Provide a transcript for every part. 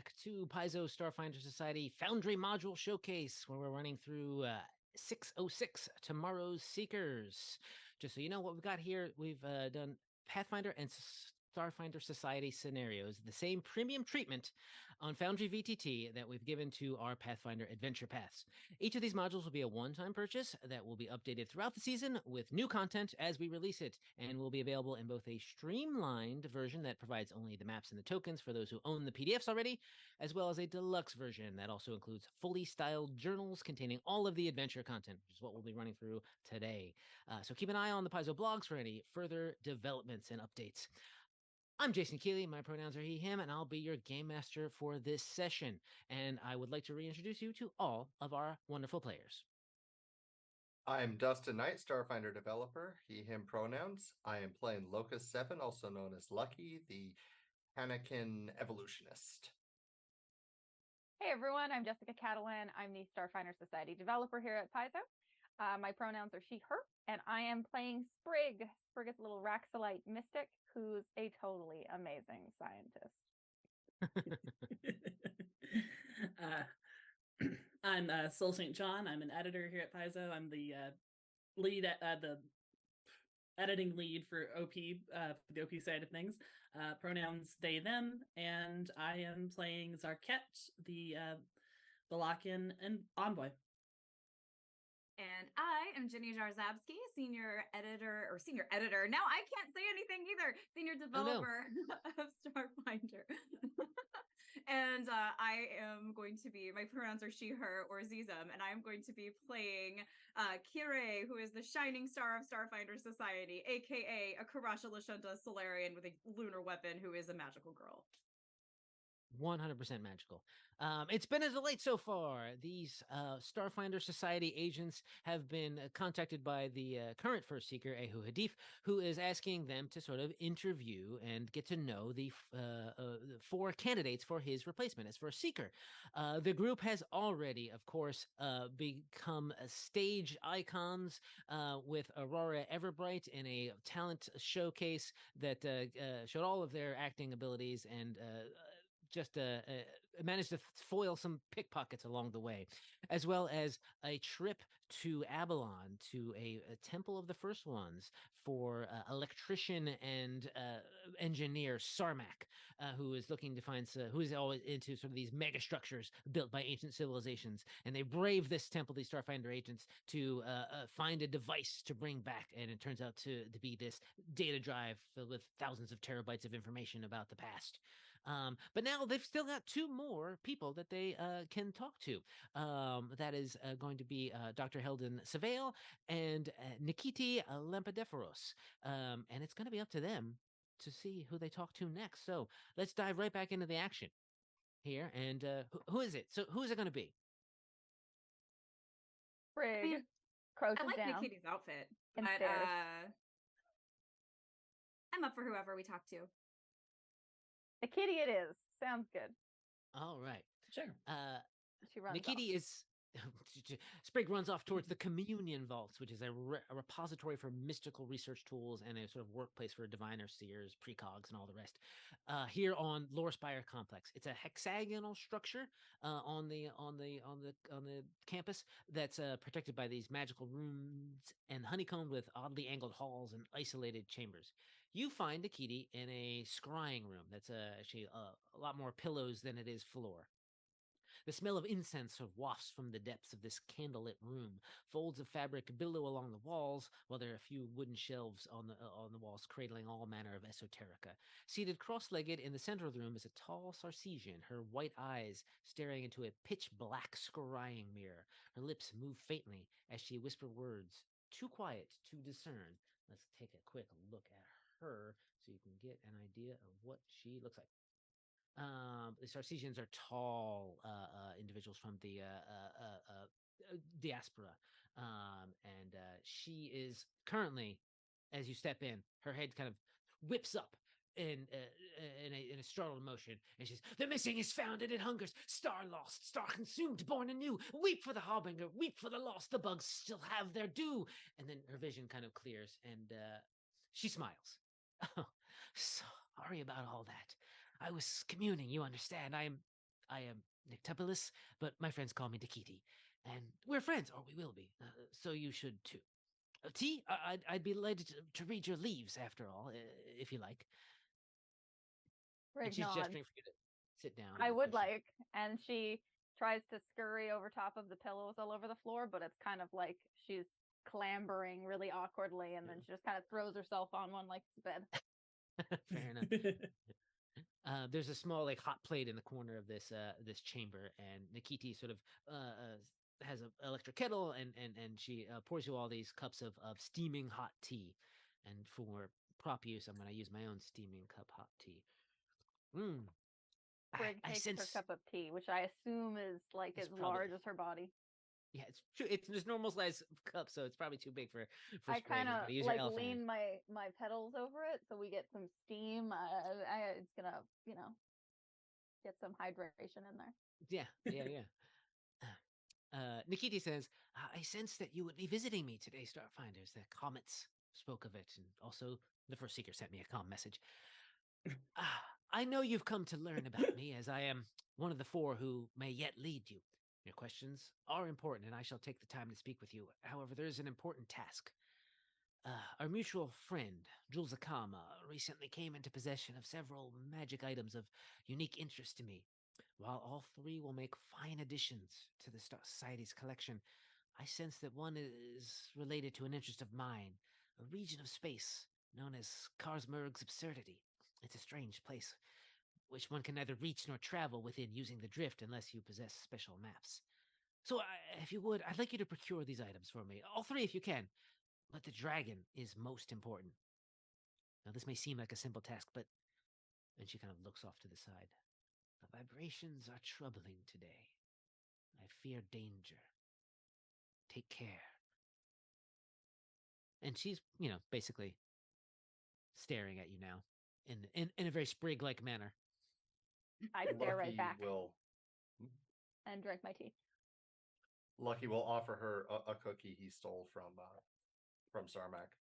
back to Paizo Starfinder Society Foundry Module Showcase, where we're running through 606 Tomorrow's Seekers. Just so you know what we've got here, we've done Pathfinder and Starfinder Society scenarios, the same premium treatment on Foundry VTT that we've given to our Pathfinder Adventure Paths. Each of these modules will be a one-time purchase that will be updated throughout the season with new content as we release it, and will be available in both a streamlined version that provides only the maps and the tokens for those who own the PDFs already, as well as a deluxe version that also includes fully styled journals containing all of the adventure content, which is what we'll be running through today. So keep an eye on the Paizo blogs for any further developments and updates. I'm Jason Keeley, my pronouns are he, him, and I'll be your game master for this session. And I would like to reintroduce you to all of our wonderful players. I'm Dustin Knight, Starfinder developer, he, him pronouns. I am playing Locust 7, also known as Lucky, the Anakin evolutionist. Hey everyone, I'm Jessica Catalan. I'm the Starfinder Society developer here at Paizo. My pronouns are she, her, and I am playing Sprig. Sprig is a little Raxolite mystic who's a totally amazing scientist. I'm Sol St. John. I'm an editor here at Paizo. I'm the lead, the editing lead for OP, for the OP side of things. Pronouns they, them, and I am playing Zarket, the lock-in and envoy. And I am Jenny Jarzabski, senior editor. Now I can't say anything either. Senior developer of Starfinder. And I am going to be, my pronouns are she, her, or Zizum, and I am going to be playing Kire, who is the shining star of Starfinder Society, aka a Karasha Lashunta Solarian with a lunar weapon who is a magical girl. 100% magical. It's been a delight so far. These Starfinder Society agents have been contacted by the current first Seeker, Ehu Hadif, who is asking them to sort of interview and get to know the 4 candidates for his replacement as first Seeker. The group has already, of course, become stage icons with Aurora Everbright in a talent showcase that showed all of their acting abilities and just managed to foil some pickpockets along the way, as well as a trip to Abalon to a temple of the First Ones for electrician and engineer Sarmak, who is looking to find, who is always into sort of these mega structures built by ancient civilizations. And they brave this temple, these Starfinder agents, to find a device to bring back. And it turns out to be this data drive filled with thousands of terabytes of information about the past. But now they've still got 2 more people that they can talk to. That is going to be Dr. Heldon Savale and Nikiti Lampados. And it's going to be up to them to see who they talk to next. So let's dive right back into the action here. And who is it? So who is it going to be? Sprig. I like down. Nikiti's outfit, And but stairs. I'm up for whoever we talk to. Nikiti it is. Sounds good. All right. Sure. She runs Nikiti is Sprig runs off towards the Communion Vaults, which is a repository for mystical research tools and a sort of workplace for diviners, seers, precogs, and all the rest. Here on Lorespire Complex, it's a hexagonal structure on the campus that's protected by these magical rooms and honeycombed with oddly angled halls and isolated chambers. You find Nikiti in a scrying room that's actually a lot more pillows than it is floor. The smell of incense sort of wafts from the depths of this candlelit room. Folds of fabric billow along the walls, while there are a few wooden shelves on the walls cradling all manner of esoterica. Seated cross-legged in the center of the room is a tall Sarcesian, her white eyes staring into a pitch-black scrying mirror. Her lips move faintly as she whispers words, too quiet to discern. Let's take a quick look at her so you can get an idea of what she looks like. The Sarcesians are tall individuals from the diaspora, and she is currently, as you step in, her head kind of whips up in a startled motion, and she's, "The missing is found, and it hungers. Star lost, star consumed, born anew. Weep for the harbinger, weep for the lost. The bugs still have their due." And then her vision kind of clears, and she smiles. "Oh, sorry about all that. I was communing, you understand. I'm I am Nictopolis, but my friends call me Nikiti. And we're friends, or we will be, so you should too. T, I'd be delighted to read your leaves, after all, if you like. And Brig she's nods. gesturing for you to sit down. I on the would cushion. like, and she tries to scurry over top of the pillows all over the floor, but it's kind of like she's clambering really awkwardly, and then she just kind of throws herself on one like it's a bed. Fair enough. There's a small like hot plate in the corner of this chamber, and Nikiti sort of has an electric kettle, and she pours you all these cups of steaming hot tea. And for prop use, I'm going to use my own steaming cup hot tea. Brig I takes sense her cup of tea, which I assume is like It's as probably- large as her body. yeah, it's true. It's just normal size cup, so it's probably too big for I Sprague. kind I'm of gonna use your like elf hand. lean my pedals over it so we get some steam. It's gonna get some hydration in there. Yeah. Nikiti says, I sense that you would be visiting me today, Starfinders. The comets spoke of it, and also the first Seeker sent me a comm message. I know you've come to learn about me, as I am one of the 4 who may yet lead you. Your questions are important, and I shall take the time to speak with you. However, there is an important task. Our mutual friend, Jules Akama, recently came into possession of several magic items of unique interest to me. While all 3 will make fine additions to the Society's collection, I sense that one is related to an interest of mine, a region of space known as Karsmurg's Absurdity. It's a strange place, which one can neither reach nor travel within using the drift unless you possess special maps. So, if you would, I'd like you to procure these items for me, all 3 if you can, but the dragon is most important. Now, this may seem like a simple task, but... And she kind of looks off to the side. The vibrations are troubling today. I fear danger. Take care. And she's, basically staring at you now in a very Sprig-like manner. I stare right Lucky back will and drink my tea. Lucky will offer her a cookie he stole from Sarmak.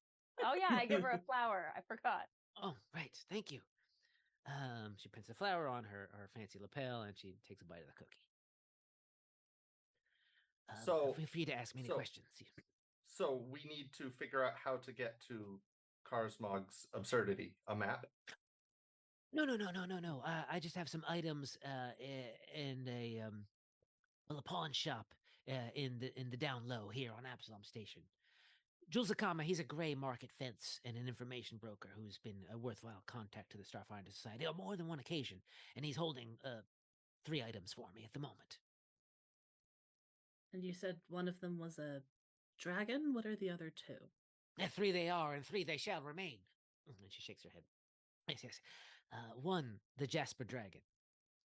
Oh yeah, I give her a flower. I forgot. Oh, right. Thank you. She prints a flower on her fancy lapel, and she takes a bite of the cookie. So- feel free to ask me any so- questions. So we need to figure out how to get to Karsmog's Absurdity. A map? No. I just have some items in a pawn shop in the down low here on Absalom Station. Jules Akama, he's a gray market fence and an information broker who's been a worthwhile contact to the Starfinder Society on more than one occasion, and he's holding 3 items for me at the moment. And you said one of them was a dragon? What are the other 2? 3 they are, and 3 they shall remain. And she shakes her head. Yes. 1, the Jasper Dragon.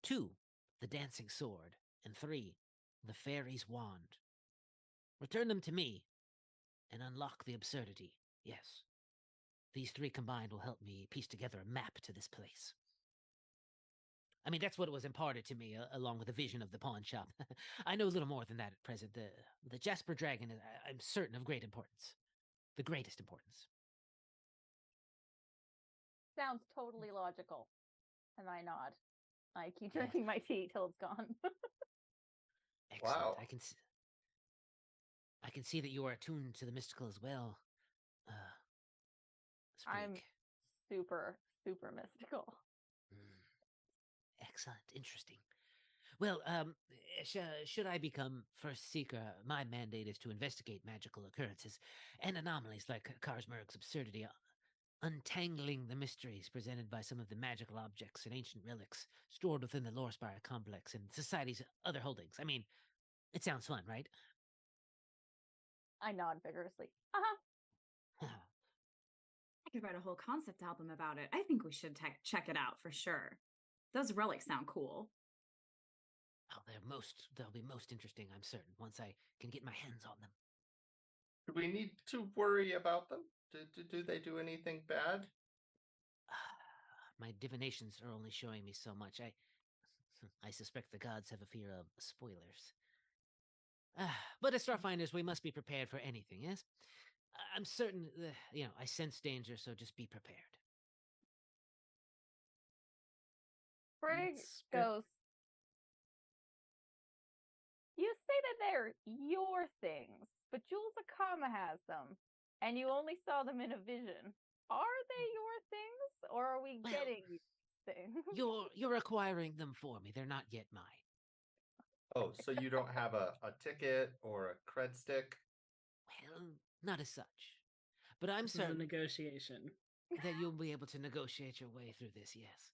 2, the Dancing Sword. And 3, the Fairy's Wand. Return them to me, and unlock the absurdity. Yes. These 3 combined will help me piece together a map to this place. I mean, that's what was imparted to me, along with a vision of the pawn shop. I know a little more than that at present. The Jasper Dragon is, I'm certain, of great importance. The greatest importance. Sounds totally logical. And I nod. I keep drinking my tea till it's gone. Excellent. Wow. I can see that you are attuned to the mystical as well. I'm Sprig. super mystical. Excellent. Interesting. Well, should I become first Seeker, my mandate is to investigate magical occurrences and anomalies like Karsmurg's Absurdity, untangling the mysteries presented by some of the magical objects and ancient relics stored within the Lorespire complex and Society's other holdings. I mean, it sounds fun, right? I nod vigorously. I could write a whole concept album about it. I think we should check it out for sure. Those relics sound cool. Oh, they'll be most interesting, I'm certain, once I can get my hands on them. Do we need to worry about them? Do they do anything bad? My divinations are only showing me so much. I suspect the gods have a fear of spoilers. But as Starfinders, we must be prepared for anything, yes? I'm certain, I sense danger, so just be prepared. Brig Let's goes, You say that they're your things, but Jules Akama has them, and you only saw them in a vision. Are they your things, or are we getting these things? You're acquiring them for me. They're not yet mine. Oh, so you don't have a ticket or a cred stick? Well, not as such. But I'm This is a certain negotiation. that you'll be able to negotiate your way through this, yes.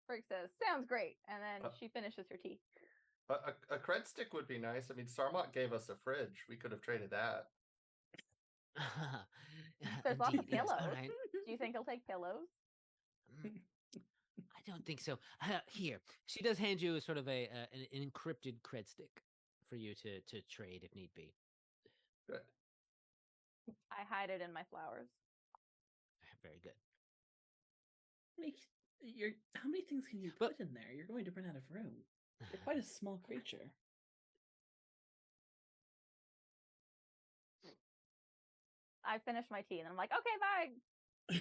Frick says, sounds great. And then she finishes her tea. A cred stick would be nice. I mean, Sarmot gave us a fridge. We could have traded that. There's lots of Indeed, yes. pillows. All right. Do you think he'll take pillows? I don't think so. Here, she does hand you sort of an encrypted cred stick for you to trade if need be. Good. I hide it in my flowers. Very good. How many things can you put in there? You're going to run out of room. You're quite a small creature. I finished my tea and I'm like, okay, bye.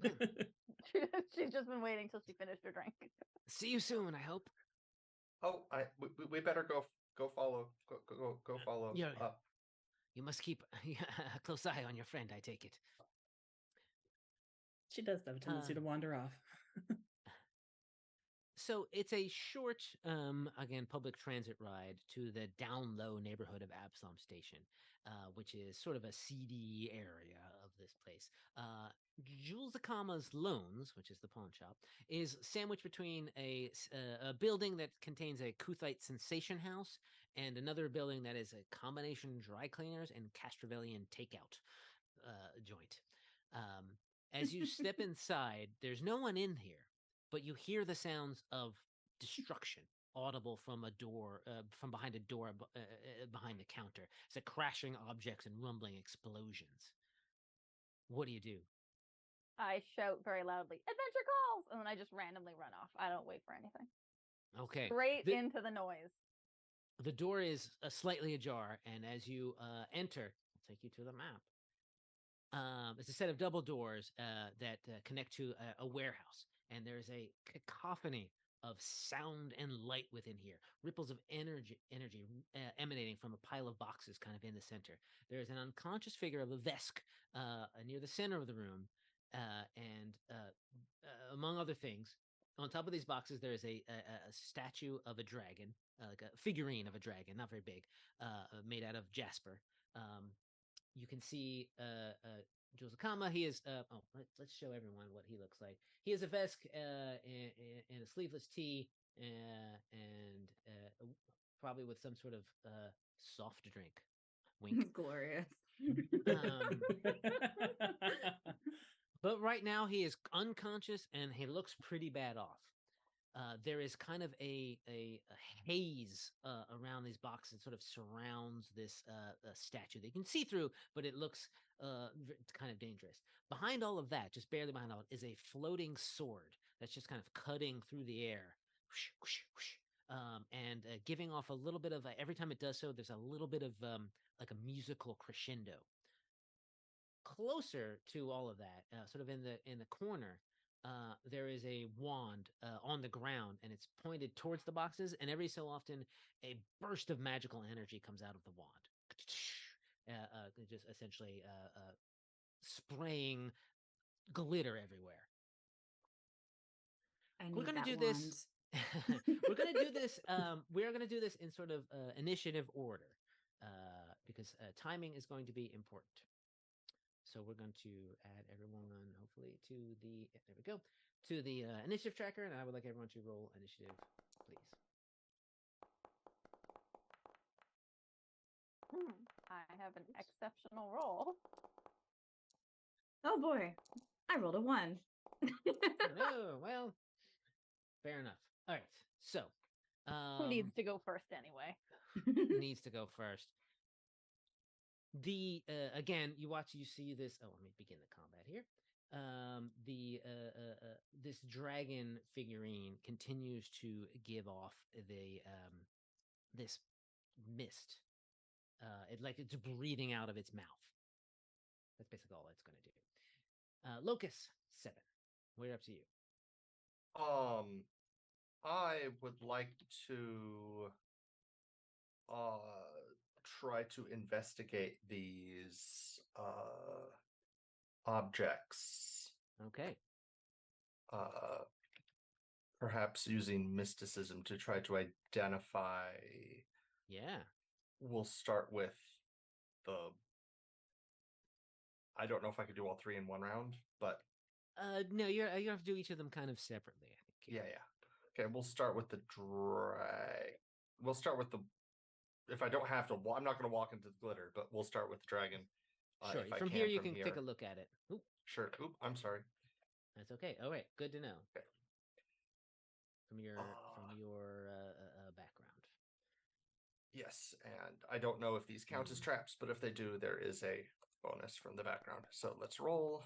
Okay. She's just been waiting till she finished her drink. See you soon, I hope. Oh, we better go follow follow up. You must keep a close eye on your friend, I take it. She does have a tendency to wander off. So it's a short, again, public transit ride to the down low neighborhood of Absalom Station, which is sort of a seedy area of this place. Jules Akama's Loans, which is the pawn shop, is sandwiched between a building that contains a Kuthite sensation house and another building that is a combination dry cleaners and Castrovillian takeout joint. As you step inside, there's no one in here, but you hear the sounds of destruction audible from a door, from behind a door behind the counter. It's a crashing objects and rumbling explosions. What do you do? I shout very loudly, adventure calls! And then I just randomly run off. I don't wait for anything. Okay. Straight into the noise. The door is slightly ajar, and as you enter, I'll take you to the map. It's a set of double doors that connect to a warehouse, and there's a cacophony of sound and light within here. Ripples of energy emanating from a pile of boxes kind of in the center. There is an unconscious figure of a Vesk near the center of the room, and among other things, on top of these boxes, there is a statue of a dragon, like a figurine of a dragon, not very big, made out of jasper. You can see Jules Akama. He is. Let's show everyone what he looks like. He is a Vesk in a sleeveless tee and probably with some sort of soft drink. Wink. Glorious. But right now he is unconscious and he looks pretty bad off. There is kind of a haze around these boxes, sort of surrounds this statue that you can see through, but it looks kind of dangerous. Behind all of that, just barely behind all of it, is a floating sword that's just kind of cutting through the air, whoosh, whoosh, whoosh, and giving off a little bit of, every time it does so, there's a little bit of like a musical crescendo. Closer to all of that, sort of in the corner, there is a wand on the ground, and it's pointed towards the boxes. And every so often, a burst of magical energy comes out of the wand, just essentially spraying glitter everywhere. We're going to do this. We're going to do this. We're going to do this in sort of initiative order because timing is going to be important. So we're going to add everyone, hopefully, to the, there we go, to the initiative tracker, and I would like everyone to roll initiative, please. I have an exceptional roll. Oh boy, I rolled a 1. No, well, fair enough. All right, so. Who needs to go first anyway? Needs to go first. The again, you see this. Oh, let me begin the combat here. This dragon figurine continues to give off the this mist. It's breathing out of its mouth. That's basically all it's going to do. Locus 7. We're up to you. I would like to try to investigate these objects. Okay. Perhaps using mysticism to try to identify. Yeah. We'll start with the. I don't know if I could do all three in one round, but no, you have to do each of them kind of separately, I think. Yeah. Okay, we'll start with the drag. We'll start with the. If I don't have to, I'm not going to walk into the glitter, but we'll start with the dragon. Sure. From here, you can take a look at it. Oop. Sure. Oop. I'm sorry. That's okay. All right. Good to know. Okay. From your background. Yes, and I don't know if these count as traps, but if they do, there is a bonus from the background. So let's roll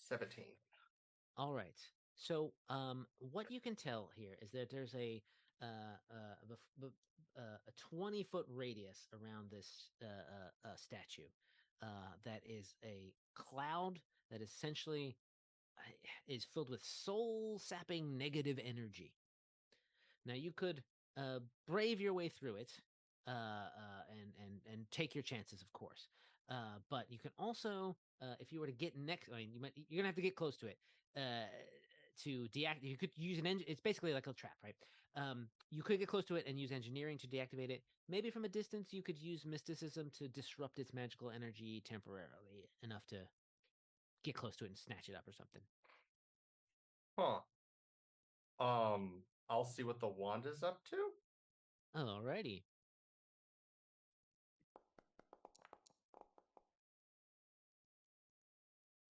17. All right. So, what you can tell here is that there's a 20-foot radius around this statue. That is a cloud that essentially is filled with soul-sapping negative energy. Now, you could brave your way through it and take your chances, of course. But you can also, if you were to get next, you're gonna have to get close to it to deactivate. You could use an engine. It's basically like a trap, right? You could get close to it and use engineering to deactivate it. Maybe from a distance, you could use mysticism to disrupt its magical energy temporarily, enough to get close to it and snatch it up or something. Huh. I'll see what the wand is up to. Alrighty.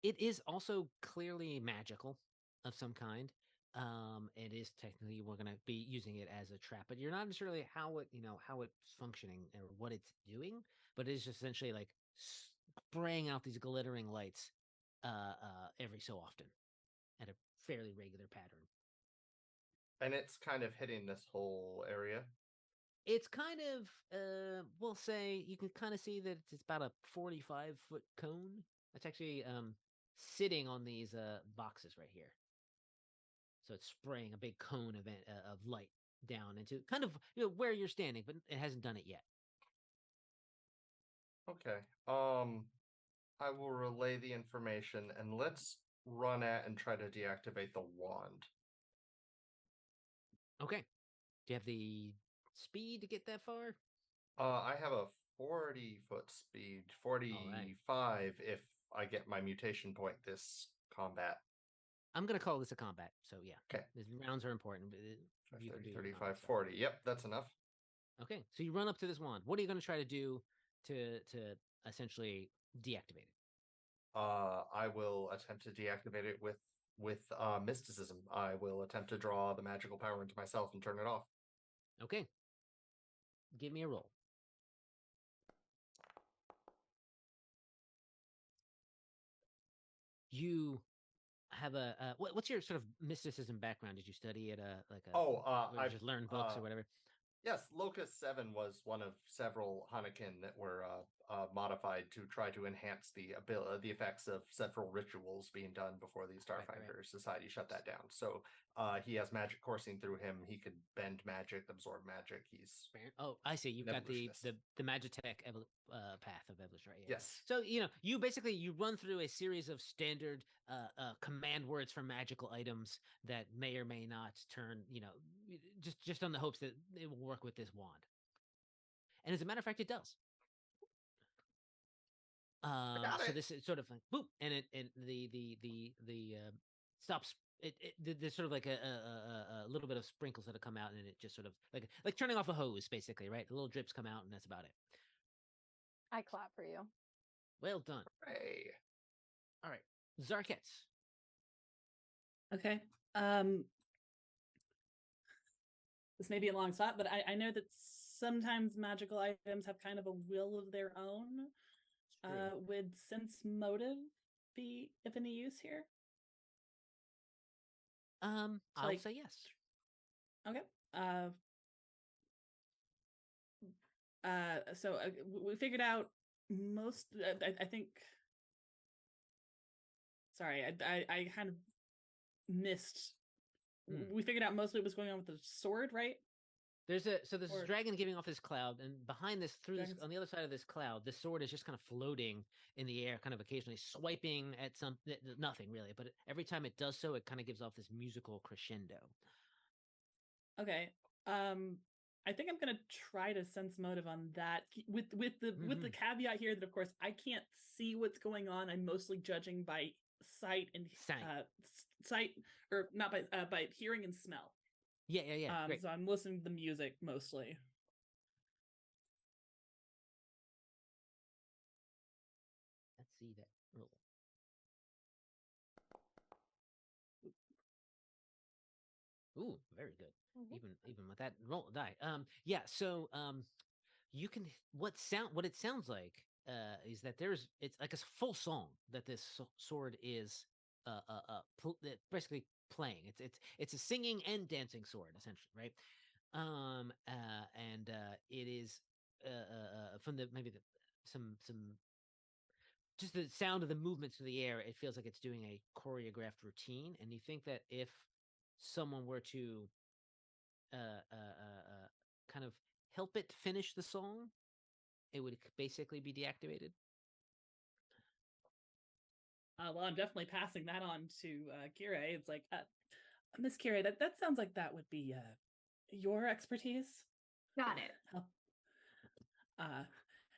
It is also clearly magical of some kind. It is technically, we're going to be using it as a trap, but you're not necessarily how it's functioning or what it's doing, but it is just essentially like spraying out these glittering lights every so often at a fairly regular pattern. And it's kind of hitting this whole area. It's kind of, we'll say, you can kind of see that it's about a 45-foot cone. It's actually sitting on these boxes right here. So it's spraying a big cone of light down into kind of where you're standing, but it hasn't done it yet. Okay. I will relay the information and let's run at and try to deactivate the wand. Okay. Do you have the speed to get that far? I have a 40-foot speed, 45 if I get my mutation point this combat. I'm going to call this a combat. So yeah. Okay. These rounds are important. But 30, 35, 40. Yep, that's enough. Okay. So you run up to this wand. What are you going to try to do to essentially deactivate it? I will attempt to deactivate it with mysticism. I will attempt to draw the magical power into myself and turn it off. Okay. Give me a roll. You have what's your sort of mysticism background? Did you study at I just learned books or whatever? Yes, Locus 7 was one of several Hanukkah that were modified to try to enhance the effects of several rituals being done before the Starfinder Society shut that down. So he has magic coursing through him. He could bend magic, absorb magic. He's I see. You've got the Magitech path of evolution, right? Yeah. Yes. So you basically you run through a series of standard command words for magical items that may or may not turn. Just on the hopes that it will work with this wand. And as a matter of fact, it does. So this is sort of like boop, and the stops. There's sort of like a little bit of sprinkles that come out, and it just sort of like turning off a hose, basically, right? The little drips come out, and that's about it. I clap for you. Well done. Hooray. All right, Zarkets. Okay. This may be a long shot, but I know that sometimes magical items have kind of a will of their own. Would sense motive be of any use here? I'll say yes. Okay. So we figured out most. I think. Sorry, I kind of missed. We figured out mostly what was going on with the sword, right? There's a there's Or- a dragon giving off this cloud, and behind this, Dragons. on the other side of this cloud, this sword is just kind of floating in the air, kind of occasionally swiping at nothing really, but every time it does so, it kind of gives off this musical crescendo. Okay. I think I'm gonna try to sense motive on that with the caveat here that of course I can't see what's going on. I'm mostly judging by sight and sight, or not by hearing and smell. Yeah. Great. So I'm listening to the music mostly. Let's see that roll. Ooh, very good. Even with that roll die. Yeah, so you can what it sounds like is that it's like a full song that this sword is basically playing. It's a singing and dancing sword essentially, right? And it is from some just the sound of the movements of the air, it feels like it's doing a choreographed routine. And you think that if someone were to kind of help it finish the song, it would basically be deactivated. Well, I'm definitely passing that on to Kira. It's like, Miss Kira, that sounds like that would be your expertise. Got it.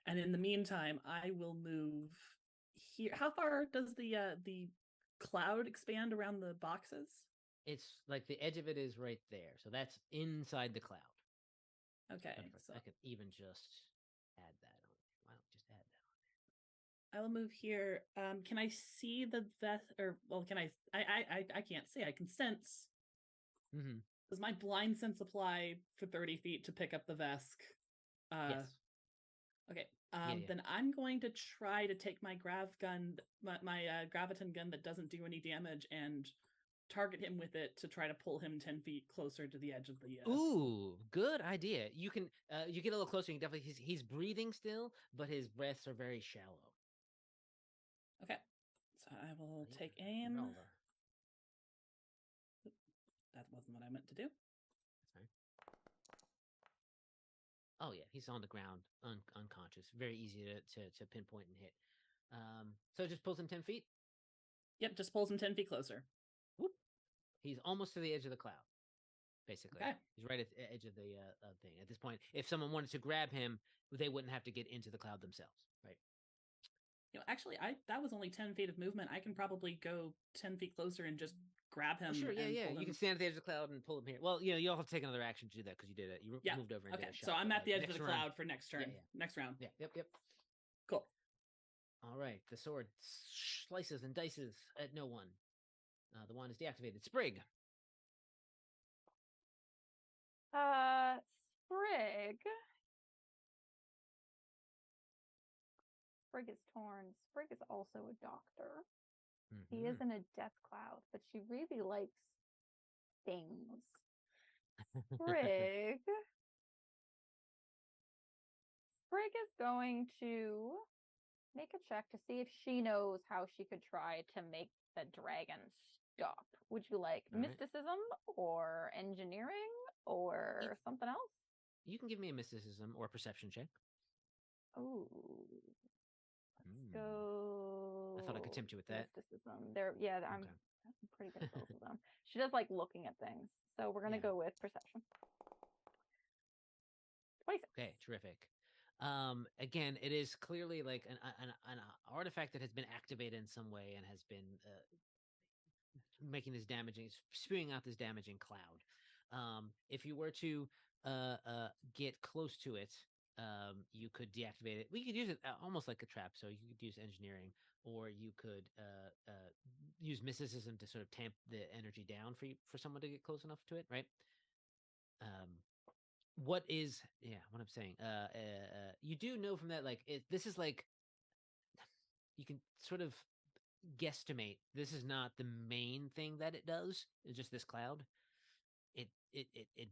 And in the meantime, I will move here. How far does the cloud expand around the boxes? It's like the edge of it is right there, so that's inside the cloud. Okay, so I could even just add that on. Why don't just add that on there? I will move here. Can I see the vest? Or well, can I can't see. I can sense. Does my blind sense apply for 30 feet to pick up the Vesk? Yes. Okay. Then I'm going to try to take my grav gun, my graviton gun that doesn't do any damage, and target him with it to try to pull him 10 feet closer to the edge of the. Ooh, good idea. You can you get a little closer. You can definitely he's breathing still, but his breaths are very shallow. Okay, so I will take aim. That wasn't what I meant to do. Sorry. Oh yeah, he's on the ground, unconscious. Very easy to pinpoint and hit. So it just pulls him 10 feet. Yep, just pulls him 10 feet closer. Whoop. He's almost to the edge of the cloud. Basically, okay. He's right at the edge of the thing. At this point, if someone wanted to grab him, they wouldn't have to get into the cloud themselves, right? Actually, that was only 10 feet of movement. I can probably go 10 feet closer and just grab him. Oh, sure, yeah. You can stand at the edge of the cloud and pull him here. Well, you'll have to take another action to do that because you did it. You moved over and did a shot. So I'm at the edge of the cloud for next turn. Next round. Yeah. Yep. Cool. All right. The sword slices and dices at no one. The wand is deactivated. Sprig. Sprig. Sprig is torn. Sprig is also a doctor. He is in a death cloud, but she really likes things. Sprig. Sprig is going to make a check to see if she knows how she could try to make the dragon stop. Would you like mysticism or engineering or something else? You can give me a mysticism or perception check. Oh. Let's go. I thought I could tempt you with that. Mysticism. I'm pretty good at both of them. She does like looking at things. So we're gonna go with perception. 26. Okay, terrific. Again, it is clearly like an artifact that has been activated in some way and has been making this damaging, spewing out this damaging cloud. If you were to get close to it, you could deactivate it. We could use it almost like a trap. So you could use engineering, or you could use mysticism to sort of tamp the energy down for someone to get close enough to it, right? What I'm saying, you do know from that, like, this is like, you can sort of guesstimate this is not the main thing that it does. It's just this cloud. It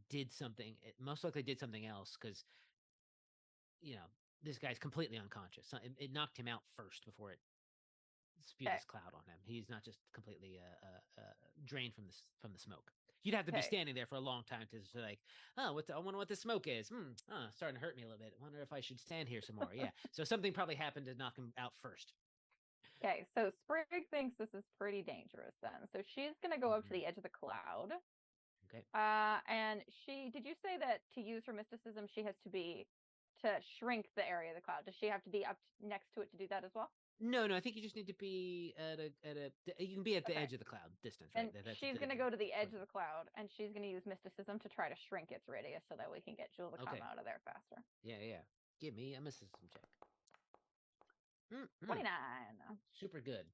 did something. It most likely did something else because, this guy's completely unconscious. It knocked him out first before it spew this cloud on him. He's not just completely drained from the smoke. You'd have to be standing there for a long time to like, oh, I wonder what the smoke is. Starting to hurt me a little bit. I wonder if I should stand here some more. Yeah. So something probably happened to knock him out first. Okay, so Sprig thinks this is pretty dangerous then. So she's going to go up to the edge of the cloud. Okay. And did you say that to use her mysticism, she has to shrink the area of the cloud? Does she have to be up next to it to do that as well? No, I think you just need to be you can be at the edge of the cloud distance, right? And she's going to go to the edge of the cloud, and she's going to use mysticism to try to shrink its radius so that we can get Jules to come out of there faster. Yeah. Give me a mysticism check. 29. Super good.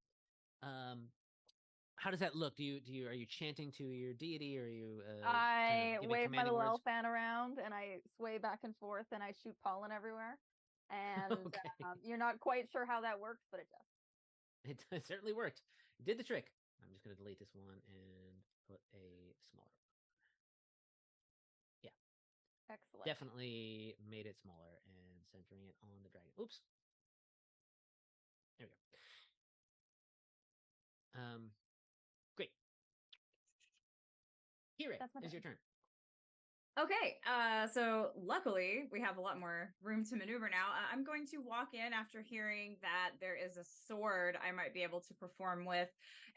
How does that look? Are you chanting to your deity, or are you? I wave my little elf fan around, and I sway back and forth, and I shoot pollen everywhere. And you're not quite sure how that works, but it does. It certainly worked. It did the trick. I'm just going to delete this one and put a smaller. Yeah. Excellent. Definitely made it smaller and centering it on the dragon. Oops. There we go. Great. Here it is your turn. Okay, so luckily we have a lot more room to maneuver now. I'm going to walk in after hearing that there is a sword I might be able to perform with.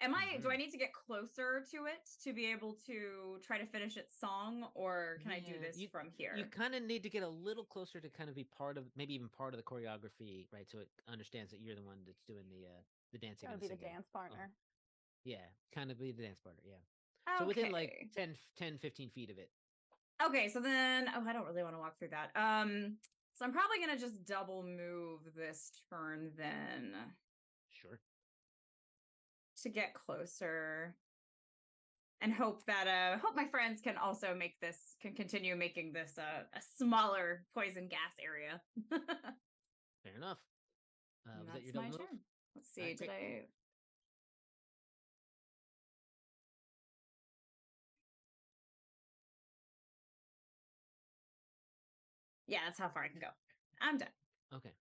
Do I need to get closer to it to be able to try to finish its song, or can I do this from here? You kind of need to get a little closer to kind of be maybe even part of the choreography, right? So it understands that you're the one that's doing the dancing. Gotta be the dance partner. Yeah, kind of be the dance partner, yeah. So within like 10, 15 feet of it. Okay, so then, I don't really want to walk through that. So I'm probably going to just double move this turn then. Sure. To get closer. And hope my friends can also continue making this a smaller poison gas area. Fair enough. Was that your my double move? turn. Let's see, did I... Yeah, that's how far I can go. I'm done. Okay.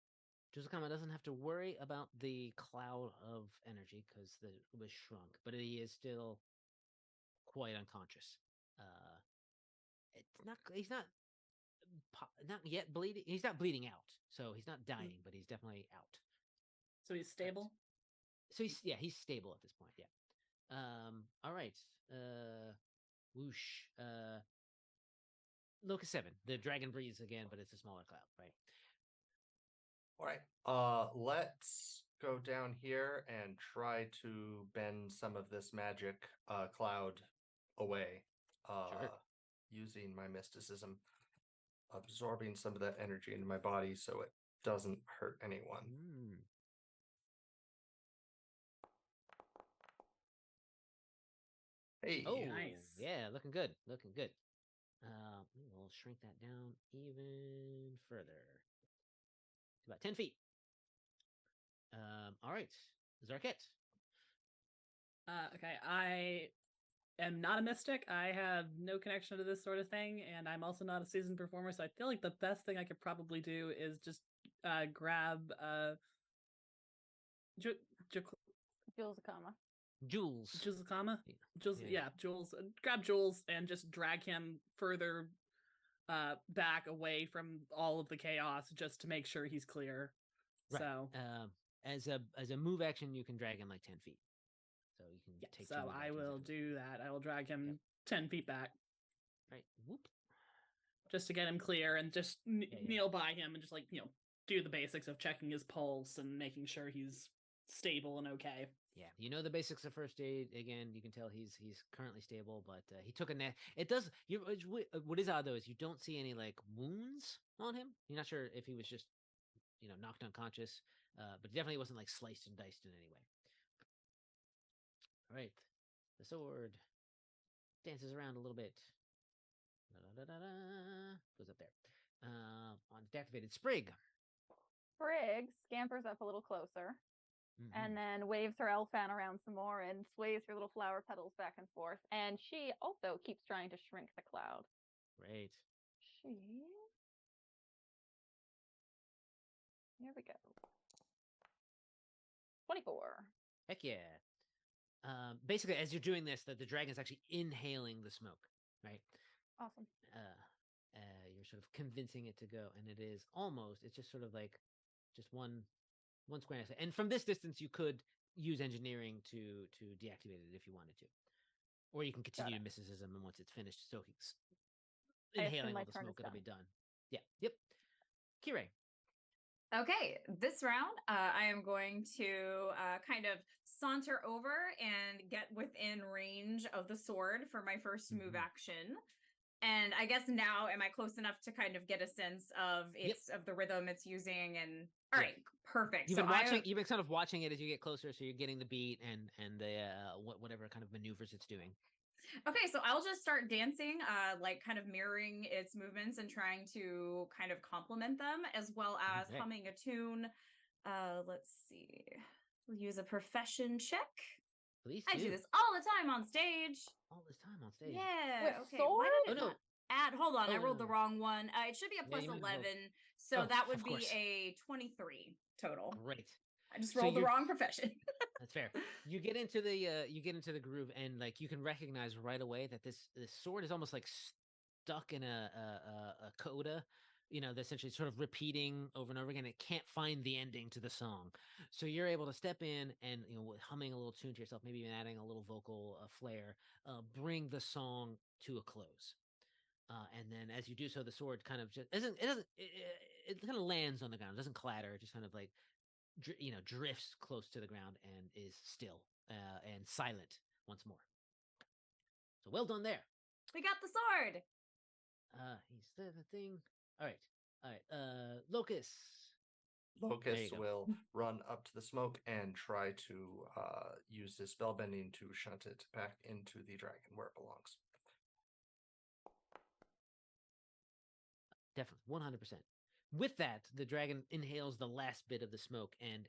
Juzukama doesn't have to worry about the cloud of energy because it was shrunk, but he is still quite unconscious. He's not yet bleeding. He's not bleeding out, so he's not dying, but he's definitely out. So he's stable? So he's stable at this point, yeah. All right. Whoosh. Locus 7. The dragon breathes again, but it's a smaller cloud, right? All right. Let's go down here and try to bend some of this magic cloud away. Sure. Using my mysticism, absorbing some of that energy into my body so it doesn't hurt anyone. Hey. Oh, nice. Yeah, looking good. We'll shrink that down even further. About 10 feet. All right. Zarkett. Okay, I am not a mystic. I have no connection to this sort of thing, and I'm also not a seasoned performer, so I feel like the best thing I could probably do is just grab Jules. Jules. Grab Jules and just drag him further back away from all of the chaos just to make sure he's clear. Right. So as a move action, you can drag him like 10 feet. So you can take. So I will do that. I will drag him 10 feet back. Right. Whoop. Just to get him clear and just kneel by him and just do the basics of checking his pulse and making sure he's stable and okay. Yeah, the basics of first aid. Again, you can tell he's currently stable, but he took a net. What is odd though is you don't see any like wounds on him. You're not sure if he was just knocked unconscious, but definitely wasn't like sliced and diced in any way. All right, the sword dances around a little bit. Goes up there. On deactivated Sprig. Sprig scampers up a little closer. And then waves her elf fan around some more and sways her little flower petals back and forth. And she also keeps trying to shrink the cloud. Great. Here we go. 24. Heck yeah. Basically, as you're doing this, the dragon is actually inhaling the smoke, right? Awesome. You're sort of convincing it to go, and it's just sort of like just one square. And from this distance, you could use engineering to deactivate it if you wanted to, or you can continue mysticism, and once it's finished, so he's inhaling all the smoke, it'll be done. Yeah. Yep. Kirei. Okay, this round, I am going to kind of saunter over and get within range of the sword for my first move action. And I guess now, am I close enough to kind of get a sense of of the rhythm it's using? And all right, perfect. You've been watching. You've been kind of watching it as you get closer, so you're getting the beat and the whatever kind of maneuvers it's doing. Okay, so I'll just start dancing, like kind of mirroring its movements and trying to kind of complement them, as well as humming a tune. Let's see. We'll use a profession check. Please I do this all the time on stage. All this time on stage. Yeah. With okay. sword? Why did it not add? Hold on, I rolled the wrong one. It should be a plus 11, so that would be a 23 total. Great. I just rolled the wrong profession. That's fair. You get into the groove, and like you can recognize right away that this sword is almost like stuck in a coda, essentially sort of repeating over and over again. It can't find the ending to the song, so you're able to step in and humming a little tune to yourself, maybe even adding a little vocal flair, bring the song to a close. And then as you do so, the sword kind of just it kind of lands on the ground. It doesn't clatter. It just kind of like drifts close to the ground and is still and silent once more. So well done there. We got the sword. He's the thing. All right. Locus will run up to the smoke and try to use his spellbending to shunt it back into the dragon where it belongs. Definitely, 100%. With that, the dragon inhales the last bit of the smoke, and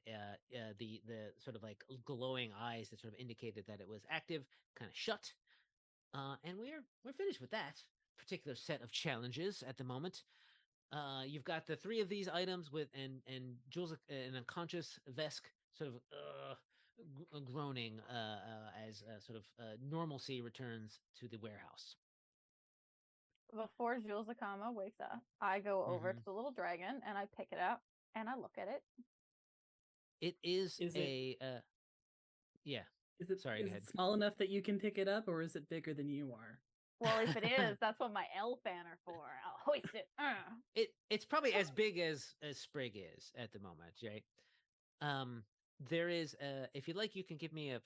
the sort of like glowing eyes that sort of indicated that it was active kind of shut. And we're finished with that particular set of challenges at the moment. You've got the three of these items with and Jules, an unconscious Vesk, sort of groaning as sort of normalcy returns to the warehouse. Before Jules Akama wakes up, I go over to the little dragon and I pick it up and I look at it. It is yeah. Is it small enough that you can pick it up, or is it bigger than you are? Well, if it is, that's what my elf fan are for. I'll hoist it. It's probably as big as Sprig is at the moment, right? There is if you'd like, you can give me a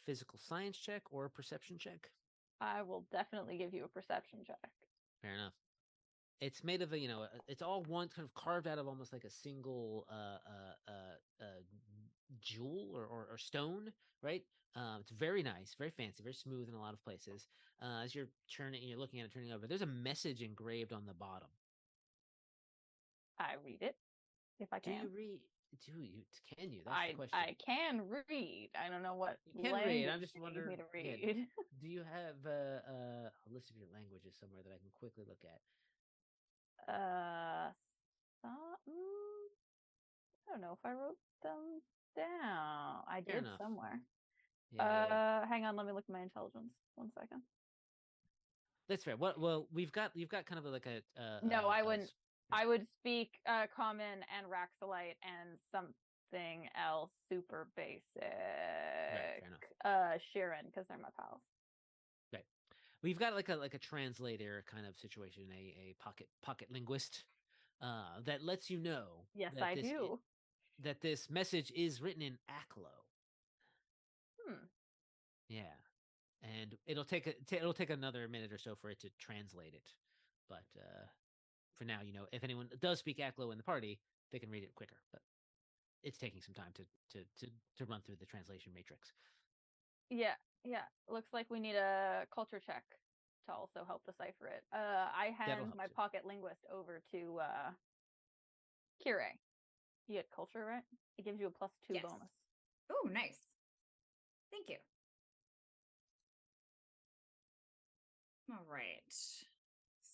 physical science check or a perception check. I will definitely give you a perception check. Fair enough. It's made of it's all one kind of carved out of almost like a single jewel or stone, right? It's very nice, very fancy, very smooth in a lot of places. As you're looking at it, turning over, there's a message engraved on the bottom. I read it if I can. Do you read? Can you? That's the question. I can read. I don't know what you can read. I'm just wondering. Me to read. Yeah. Do you have a list of your languages somewhere that I can quickly look at? I don't know if I wrote them down. I did somewhere. Yeah. Hang on, let me look at my intelligence. 1 second. That's fair. Well, you've got kind of like a. No, I wouldn't. I would speak common and Raxolite and something else super basic. Right, Sheeran, because they're my pals. Right. We've got like a translator kind of situation, a pocket linguist that lets you know. Yes, I do. That this message is written in Aklo. Yeah, and it'll take another minute or so for it to translate it, but for now, if anyone does speak Aklo in the party, they can read it quicker. But it's taking some time to run through the translation matrix. Yeah. Looks like we need a culture check to also help decipher it. I hand my pocket linguist over to Kirei. You get culture, right? It gives you a +2 bonus. Oh, nice. Thank you. All right.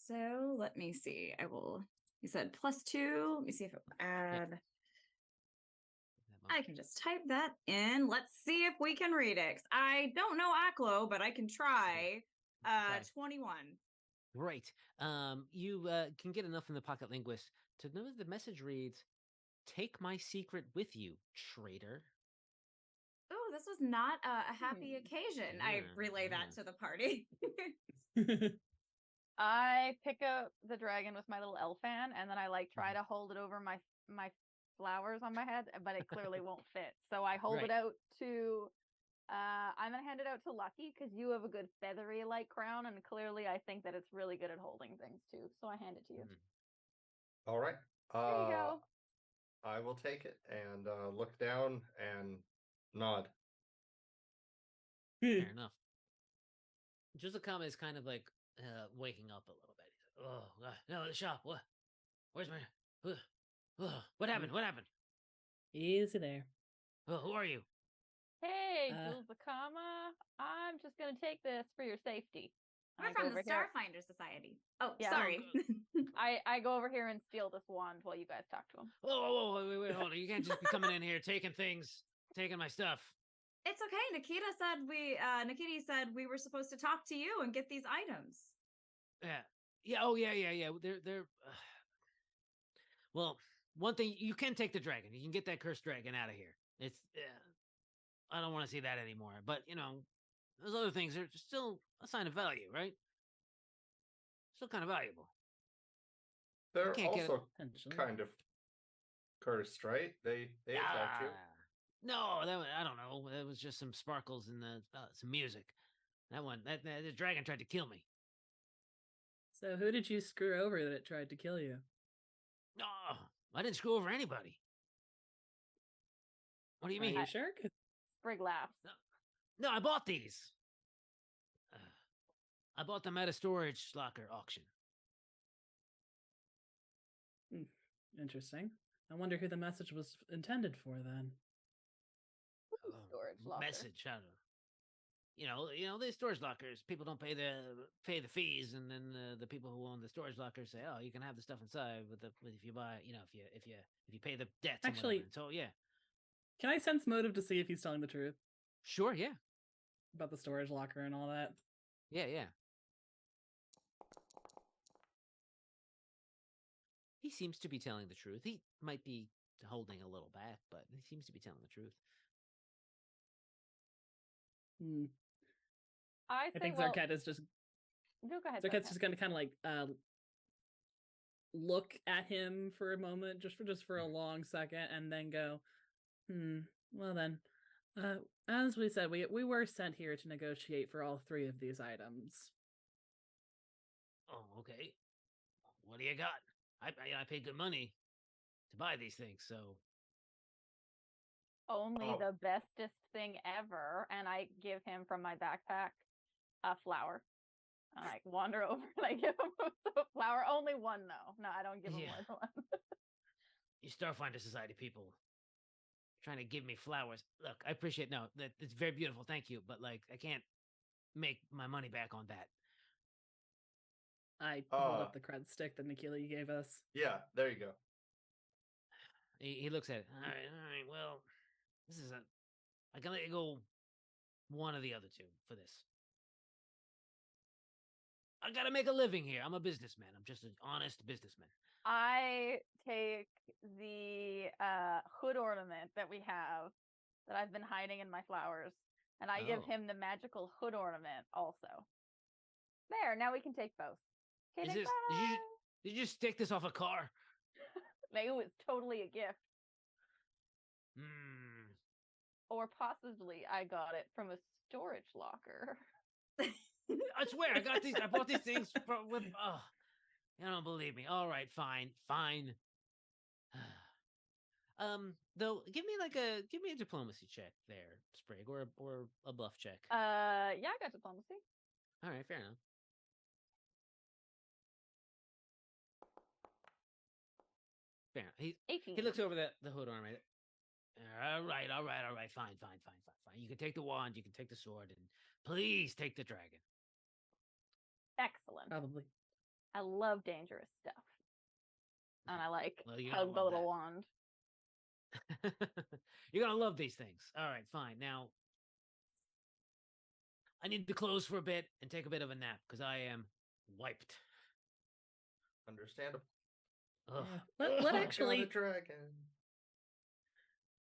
So let me see. You said +2. Let me see if it will add. I can just type that in. Let's see if we can read it. 'Cause I don't know Aklo, but I can try. Try. 21. Great. You can get enough from the pocket linguist to know that the message reads, "Take my secret with you, traitor." Oh, this was not a happy occasion. I relay that to the party. I pick up the dragon with my little elf fan, and then I like try to hold it over my flowers on my head, but it clearly won't fit. So I hold it out to. I'm gonna hand it out to Lucky because you have a good feathery like crown, and clearly I think that it's really good at holding things too. So I hand it to you. All right. There you go. I will take it and look down and nod. Fair enough. Juzakama is kind of like waking up a little bit. He's like, "Oh, no, the shop. What? Where's my? What happened? What happened? Easy there. Who are you?" Hey, Jules Zakama. I'm just gonna take this for your safety. We're from the Starfinder Society. Oh, Yeah. sorry. I go over here and steal this wand while you guys talk to him. Whoa, wait, hold on. You can't just be coming in here taking things, taking my stuff. It's okay. Nikiti said we were supposed to talk to you and get these items. Yeah. Oh, yeah. They're. Well, one thing, you can take the dragon. You can get that cursed dragon out of here. It's. I don't want to see that anymore. But those other things are still a sign of value, right? Still kind of valuable. They're can't get also kind of cursed, right? They attract you. No, I don't know. It was just some sparkles and some music. The dragon tried to kill me. So who did you screw over that it tried to kill you? No, I didn't screw over anybody. What do you mean? Are you sure? Sprig laughs. No, I bought these. I bought them at a storage locker auction. Interesting. I wonder who the message was intended for then. Storage locker. Message, I don't know. The storage lockers. People don't pay the fees, and then the people who own the storage lockers say, "Oh, you can have the stuff inside if you buy, if you pay the debts." Actually, so yeah. Can I sense motive to see if he's telling the truth? Sure, yeah. About the storage locker and all that. Yeah. He seems to be telling the truth. He might be holding a little back, but he seems to be telling the truth. I think Zarket is just. No, go ahead. Zarket's just going to kind of like look at him for a moment, just for a long second, and then go, well then, as we said, we were sent here to negotiate for all three of these items. Oh, okay. What do you got? I paid good money to buy these things, so. Only the bestest thing ever, and I give him from my backpack a flower. I wander over and I give him a flower. Only one though. No, I don't give him more than one. You Starfinder Society people trying to give me flowers. Look, I appreciate that it's very beautiful, thank you, but I can't make my money back on that. I hold up the cred stick that Nikiti gave us. Yeah, there you go. He looks at it. All right. Well, I can let you go one of the other two for this. I gotta make a living here. I'm a businessman. I'm just an honest businessman. I take the hood ornament that we have that I've been hiding in my flowers, and I give him the magical hood ornament also. There, now we can take both. Okay, did you just take this off a car? It was totally a gift. Hmm. Or possibly I got it from a storage locker. I swear, I bought these things with. Oh, you don't believe me. All right, fine. Though, give me a diplomacy check there, Sprig, or a bluff check. Yeah, I got diplomacy. All right, fair enough. Fair enough. 18. He looks over the hood ornament. All right. Fine. You can take the wand, you can take the sword, and please take the dragon. Excellent. Probably. I love dangerous stuff. And I hug the little wand. You're gonna love these things. All right, fine. Now, I need to close for a bit and take a bit of a nap because I am wiped. Understandable. Ugh. What Oh, actually got a dragon.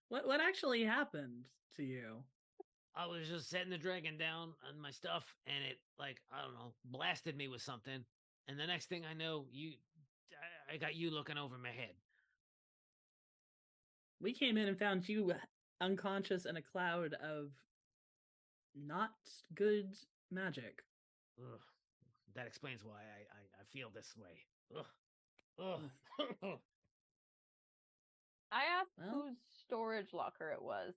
what actually happened to you? I was just setting the dragon down on my stuff, and it, like, I don't know, blasted me with something. And the next thing I know, I got you looking over my head. We came in and found you unconscious in a cloud of not good magic. Ugh. That explains why I feel this way. Ugh. Ugh. I asked Well- whose storage locker it was.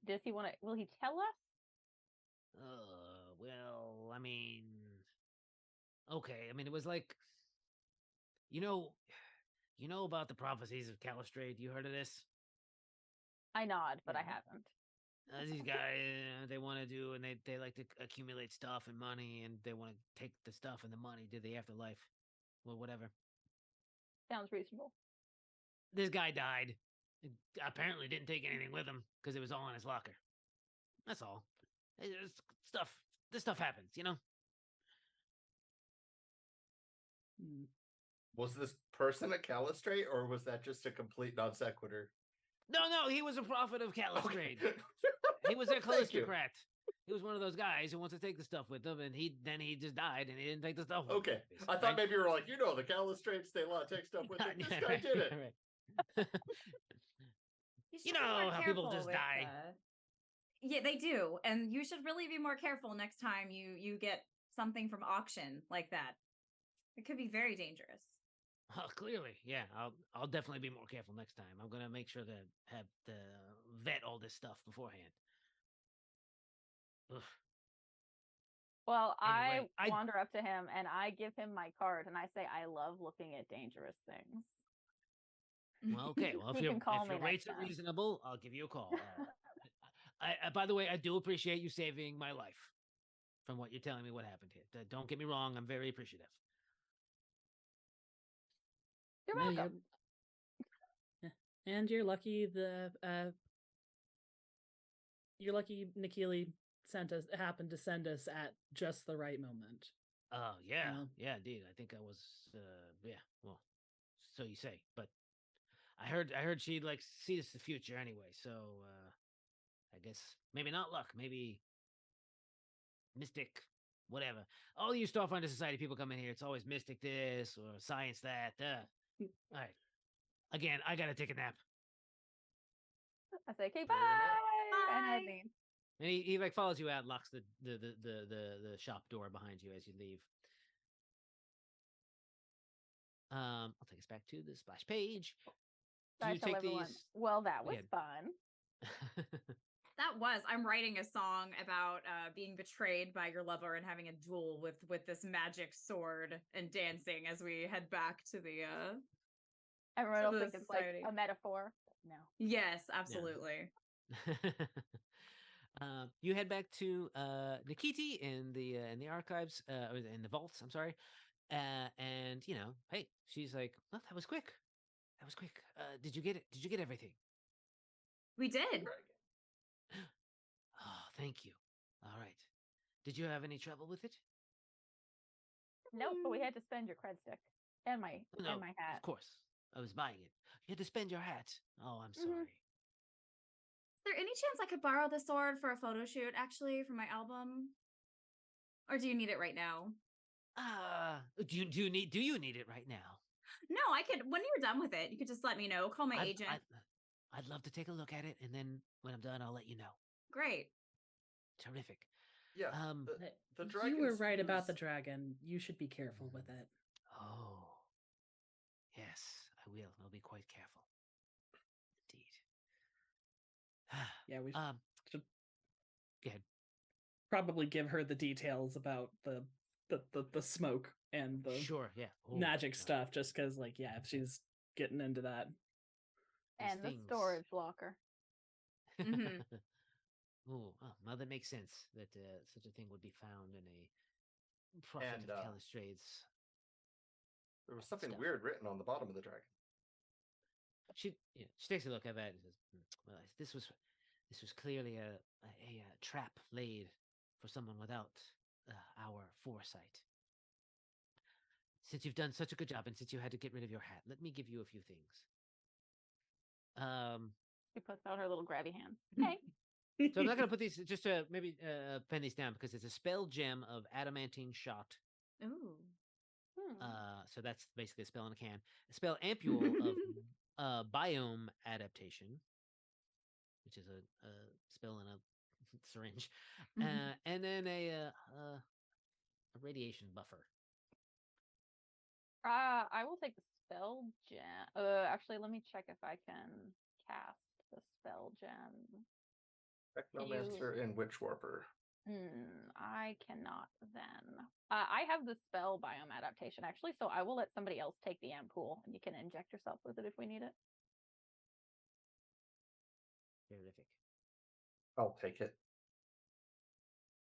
Does he want to? Will he tell us? Well, I mean, okay. I mean, it was like, you know about the prophecies of Calistrate. You heard of this? I nod, but I Yeah. haven't. These guys, they want to do, and they like to accumulate stuff and money, and they want to take the stuff and the money to the afterlife. Well, whatever. Sounds reasonable. This guy died. He apparently didn't take anything with him because it was all in his locker. That's all. This stuff happens, you know? Hmm. Was this person a Calistrate, or was that just a complete non sequitur? No, he was a prophet of Calistrate. Okay. He was a Thank you. calistocrat. He was one of those guys who wants to take the stuff with him, and he just died, and he didn't take the stuff with him. Okay. basically, I thought right? maybe you were like, the Calistrates, they want to take stuff with them. This Yeah, guy right, did it. right. You, You should be more know how people careful just with, die. Yeah, they do, and you should really be more careful next time you get something from auction like that. It could be very dangerous. Oh, clearly, yeah. I'll definitely be more careful next time. I'm gonna make sure to have to vet all this stuff beforehand. Ugh. Well, Anyway, I wander up to him and I give him my card and I say, I love looking at dangerous things. Well, okay. Well, if He your can call me rates next are time. reasonable, I'll give you a call. By the way, I do appreciate you saving my life. From what you're telling me, what happened here. Don't get me wrong. I'm very appreciative. You're No, welcome. And you're lucky Nikili happened to send us at just the right moment. Oh yeah, Well- yeah, indeed. I think I was. Yeah. Well, so you say, but I heard she like sees the future anyway. So I guess maybe not luck. Maybe mystic. Whatever. All you Starfinder Society people come in here. It's always mystic this or science that. All right. Again, I gotta take a nap. I say, okay, Fair bye. And I Bye. leave. And he like follows you out, locks the shop door behind you as you leave. I'll take us back to the splash page. Do I you tell take everyone, these? well, that Go was ahead. fun. That was. I'm writing a song about being betrayed by your lover and having a duel with this magic sword and dancing as we head back to the. Everyone To will the think it's like society. a metaphor. No. Yes, absolutely. You head back to Nikiti in the archives or in the vaults. I'm sorry, and hey, she's like, "Well, that was quick. That was quick. Did you get it? Did you get everything?" We did. Oh, thank you. All right. Did you have any trouble with it? Nope, but we had to spend your cred stick and my No, and my hat. of course. I was buying it. You had to spend your hat. Oh, I'm Mhm. sorry. Is there any chance I could borrow the sword for a photo shoot, actually, for my album? Or do you need it right now? Do you need it right now? No, I could. When you're done with it, you could just let me know. Call my agent. I'd love to take a look at it, and then when I'm done, I'll let you know. Great. Terrific. Yeah. The You were dragon's right about the fuse- dragon. You should be careful with it. Oh, yes, I will. I'll be quite careful. Indeed. Yeah, we should Go ahead. probably give her the details about the smoke and the Sure. Yeah. Oh, magic yeah. stuff, just because, like, yeah, if she's getting into that. These And the things. storage locker. Mhm. Oh, well, that makes sense that such a thing would be found in a prophet And, of Calistrades. There was something Stuff. weird written on the bottom of the dragon. She takes a look at that and says, "Well, this was clearly a trap laid for someone without our foresight. Since you've done such a good job, and since you had to get rid of your hat, let me give you a few things. She puts out her little grabby hands. Okay. So I'm not going to put these, just to maybe pen these down, because it's a spell gem of adamantine shot. Ooh. So that's basically a spell in a can. A spell ampule of biome adaptation, which is a spell in a syringe, and then a radiation buffer. I will take the spell gem. Actually, let me check if I can cast the spell gem. Technomancer and Witch Warper. I cannot then. I have the spell biome adaptation actually, so I will let somebody else take the ampoule, and you can inject yourself with it if we need it. Terrific. I'll take it.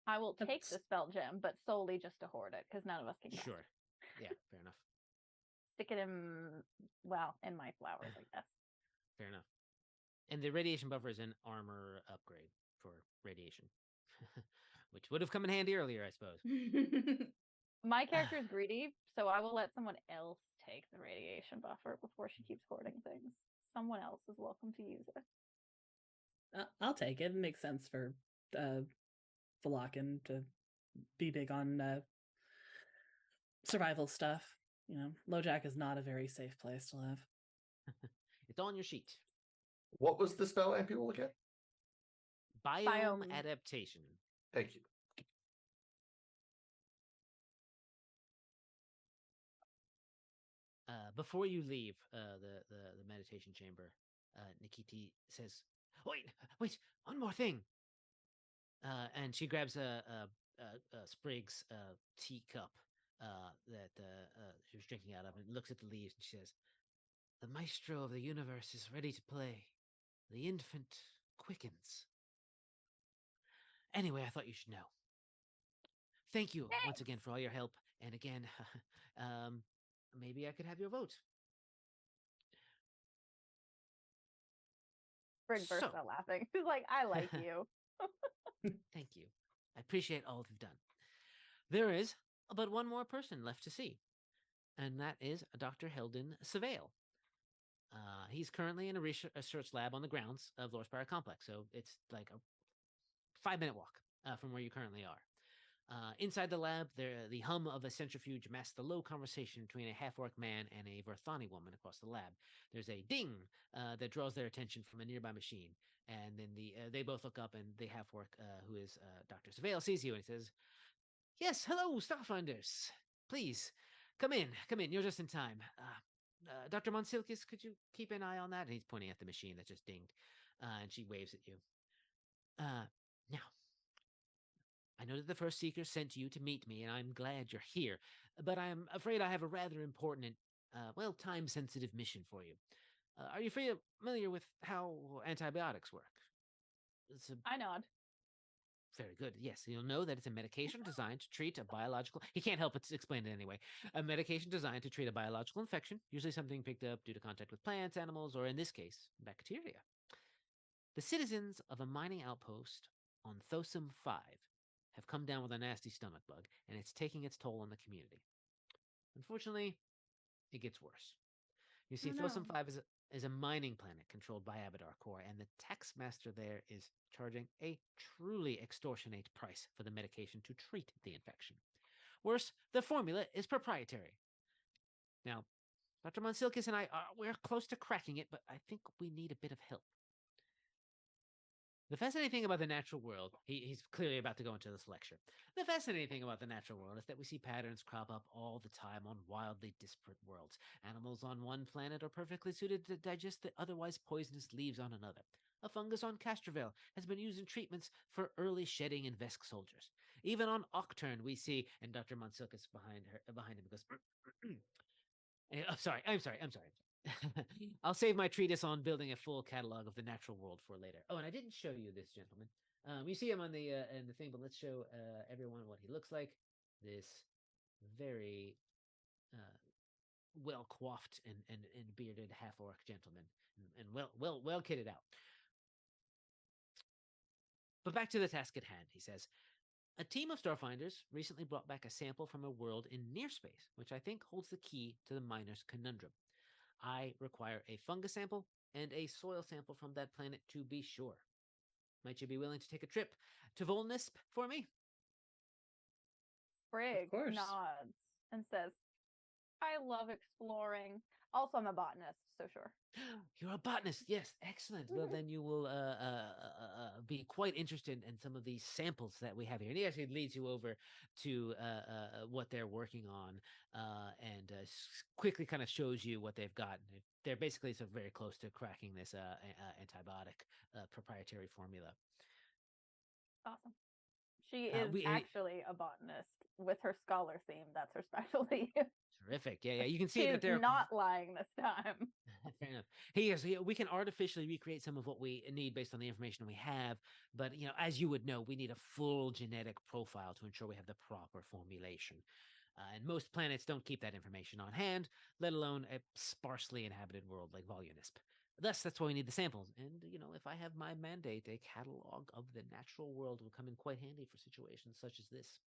I will take the spell gem, but solely just to hoard it, because none of us can cast. Sure. Yeah, fair enough. Stick it in my flowers, I guess. Fair enough. And the radiation buffer is an armor upgrade for radiation, which would have come in handy earlier, I suppose. My character is greedy, so I will let someone else take the radiation buffer before she keeps hoarding things. Someone else is welcome to use it. I'll take it. It makes sense for Valakin to be big on survival stuff. You know, LoJack is not a very safe place to live. It's on your sheet. What was the spell ampule again? Biome adaptation. Thank you. Before you leave the meditation chamber, Nikiti says, "Wait, one more thing." And she grabs a Sprig's teacup that she was drinking out of, and looks at the leaves, and she says, "The maestro of the universe is ready to play. The infant quickens. Anyway, I thought you should know. Thank you once again for all your help. And again, maybe I could have your vote." Sprig bursts out laughing. She's like, "I like you." Thank you. I appreciate all you've done. There is but one more person left to see, and that is Dr. Heldon Savale. He's currently in a research lab on the grounds of Lorespire Complex, so it's like a 5-minute walk from where you currently are. Inside the lab, the hum of a centrifuge masks the low conversation between a half-orc man and a Verthani woman across the lab. There's a ding that draws their attention from a nearby machine, and then they both look up, and the half-orc, who is Dr. Savale, sees you, and he says, "Yes, hello, Starfinders. Please, come in. You're just in time. Dr. Monsilkis, could you keep an eye on that?" And he's pointing at the machine that just dinged, and she waves at you. Now, I know that the first Seeker sent you to meet me, and I'm glad you're here, but I'm afraid I have a rather important and, time-sensitive mission for you. Are you familiar with how antibiotics work? I nod. Very good. Yes, you'll know that it's a medication designed to treat a biological... He can't help but explain it anyway. A medication designed to treat a biological infection, usually something picked up due to contact with plants, animals, or in this case, bacteria. The citizens of a mining outpost on Thosum 5 have come down with a nasty stomach bug, and it's taking its toll on the community. Unfortunately, it gets worse. You see, Thosum 5 is a mining planet controlled by Abadar Core, and the tax master there is charging a truly extortionate price for the medication to treat the infection. Worse, the formula is proprietary. Now, Dr. Monsilkis and I, we're close to cracking it, but I think we need a bit of help. The fascinating thing about the natural world, he's clearly about to go into this lecture. The fascinating thing about the natural world is that we see patterns crop up all the time on wildly disparate worlds. Animals on one planet are perfectly suited to digest the otherwise poisonous leaves on another. A fungus on Castrovel has been used in treatments for early shedding in Vesk soldiers. Even on Octurne, we see, and Dr. Monsilkis behind him goes, I'm sorry. I'll save my treatise on building a full catalog of the natural world for later. Oh, and I didn't show you this gentleman. You see him on the in the thing, but let's show everyone what he looks like. This very well coiffed and bearded half orc gentleman, and well kitted out. But back to the task at hand, he says. A team of Starfinders recently brought back a sample from a world in near space, which I think holds the key to the miner's conundrum. I require a fungus sample and a soil sample from that planet to be sure. Might you be willing to take a trip to Volnisp for me? Sprig course. nods and says, I love exploring. Also, I'm a botanist, so sure. You're a botanist. Yes, excellent. Well, then you will be quite interested in some of these samples that we have here. And he actually leads you over to what they're working on, and quickly kind of shows you what they've got. They're basically sort of very close to cracking this antibiotic proprietary formula. Awesome. She is we- actually a botanist with her scholar theme. That's her specialty. Terrific. Yeah, yeah. You can see She's that they're not lying this time. Fair enough. Hey, yes, we can artificially recreate some of what we need based on the information we have, but as you would know, we need a full genetic profile to ensure we have the proper formulation. And most planets don't keep that information on hand, let alone a sparsely inhabited world like Volnisp. Thus, that's why we need the samples. And if I have my mandate, a catalog of the natural world will come in quite handy for situations such as this.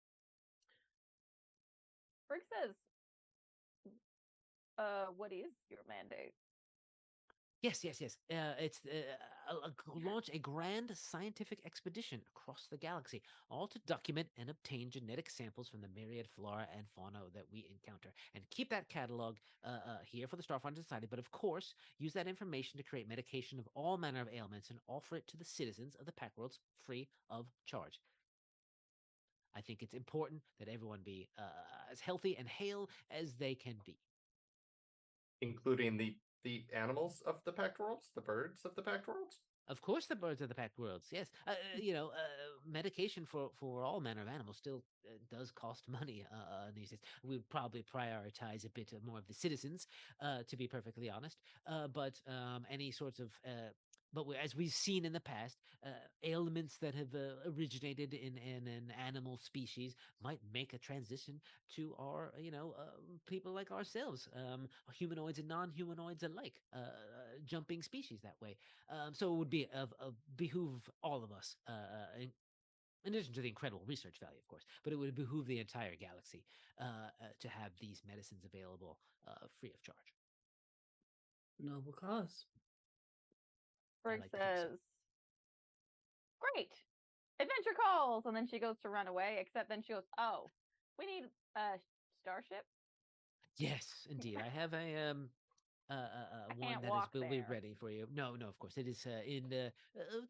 Sprig says, what is your mandate? Yes. It's launch a grand scientific expedition across the galaxy, all to document and obtain genetic samples from the myriad flora and fauna that we encounter, and keep that catalog here for the Starfinder Society. But of course, use that information to create medication of all manner of ailments and offer it to the citizens of the Pact Worlds free of charge. I think it's important that everyone be as healthy and hale as they can be. Including the animals of the Pact Worlds, the birds of the Pact Worlds? Of course, the birds of the Pact Worlds. Yes, medication for all manner of animals still does cost money these days. We would probably prioritize a bit more of the citizens, to be perfectly honest. But any sorts of as we've seen in the past, ailments that have originated in an animal species might make a transition to our, people like ourselves, humanoids and non-humanoids alike, jumping species that way. So it would be behoove all of us, in addition to the incredible research value, of course, but it would behoove the entire galaxy to have these medicines available free of charge. Noble cause. Sprig like to think so. says, great, adventure calls. And then she goes to run away, except then she goes, oh, we need a starship. Yes, indeed. I have a one can't that walk will be there. ready for you. No, of course. It is in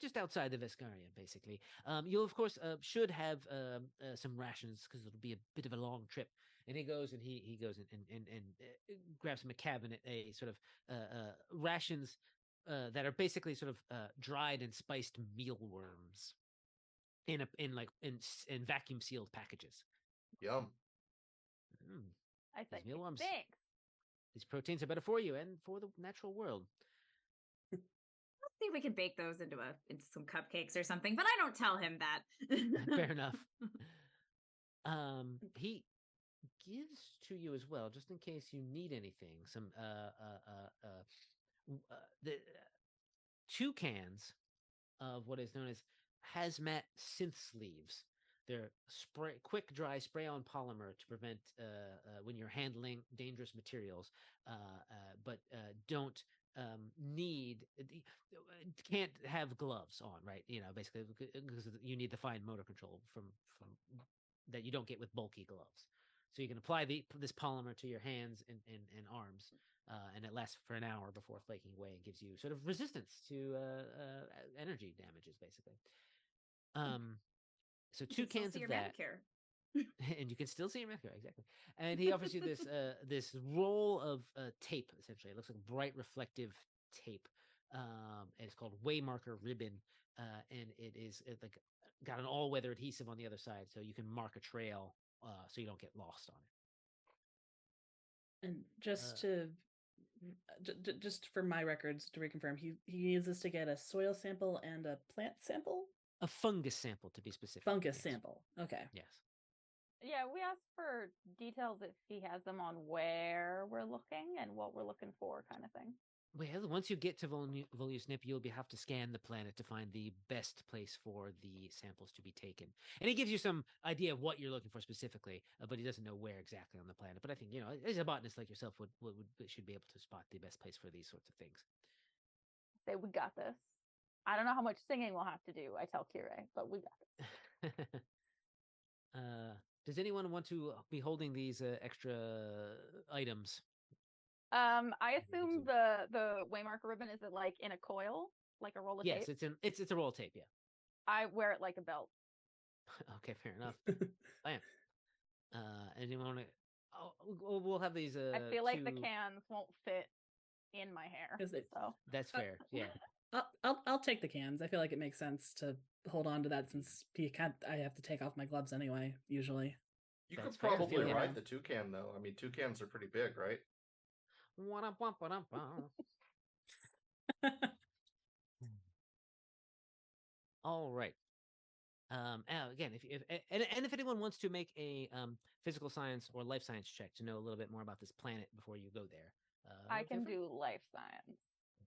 just outside of Vescaria, basically. You'll, of course, should have some rations because it'll be a bit of a long trip. And he goes and he goes and grabs from a cabinet a sort of rations that are basically sort of dried and spiced mealworms in vacuum sealed packages. Yum. I said, These mealworms. thanks. These proteins are better for you and for the natural world. Let's see if we can bake those into some cupcakes or something, but I don't tell him that. Fair enough. He gives to you as well, just in case you need anything. Some the 2 cans of what is known as hazmat synth sleeves. They're quick dry spray-on polymer to prevent when you're handling dangerous materials, but don't can't have gloves on, right? Basically because you need the fine motor control from that you don't get with bulky gloves. So you can apply this polymer to your hands and arms, and it lasts for an hour before flaking away and gives you sort of resistance to energy damages, basically. So 2 cans of that, and you can still see your manicure, exactly. And he offers you this this roll of tape. Essentially, it looks like bright reflective tape. And it's called Waymarker ribbon, and it's like got an all-weather adhesive on the other side, so you can mark a trail, so you don't get lost on it. And just just for my records to reconfirm, he needs us to get a soil sample and a plant sample. A fungus sample, to be specific. Fungus Yes. sample. Okay. Yes. Yeah, we asked for details if he has them on where we're looking and what we're looking for, kind of thing. Well, once you get to Volnisp, you'll have to scan the planet to find the best place for the samples to be taken. And he gives you some idea of what you're looking for specifically, but he doesn't know where exactly on the planet. But I think, as a botanist like yourself should be able to spot the best place for these sorts of things. Say, we got this. I don't know how much singing we'll have to do, I tell Kire, but we got this. Does anyone want to be holding these extra items? I assume the waymarker ribbon is it like in a coil, like a roll of tape? Yes, it's a roll of tape. Yeah. I wear it like a belt. Okay, fair enough. Bam. Anyone want to? Oh, we'll have these. I feel like the cans won't fit in my hair. So that's fair. Yeah. I'll take the cans. I feel like it makes sense to hold on to that since I have to take off my gloves anyway. Usually. You could probably ride the toucan though. I mean, toucans are pretty big, right? All right. Again, if anyone wants to make a physical science or life science check to know a little bit more about this planet before you go there, I can do life science.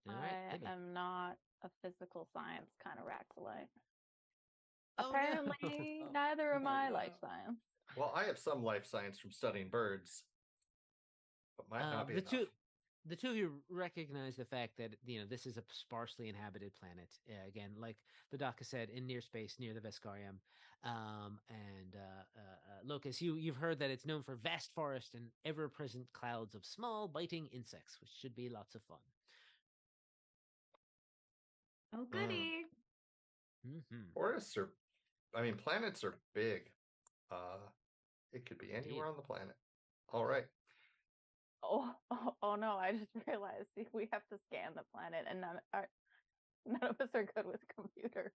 Right, I am not a physical science kind of Raxolite. Oh, Apparently, no. neither am I life science. Well, I have some life science from studying birds, but might not be enough. The two of you recognize the fact that this is a sparsely inhabited planet. Again, like the doc has said, in near space near the Veskarium. Locus, you've heard that it's known for vast forest and ever-present clouds of small biting insects, which should be lots of fun. Oh, goody. Forests planets are big. It could be anywhere on the planet. All right. Oh no, I just realized we have to scan the planet and none of us are good with computers.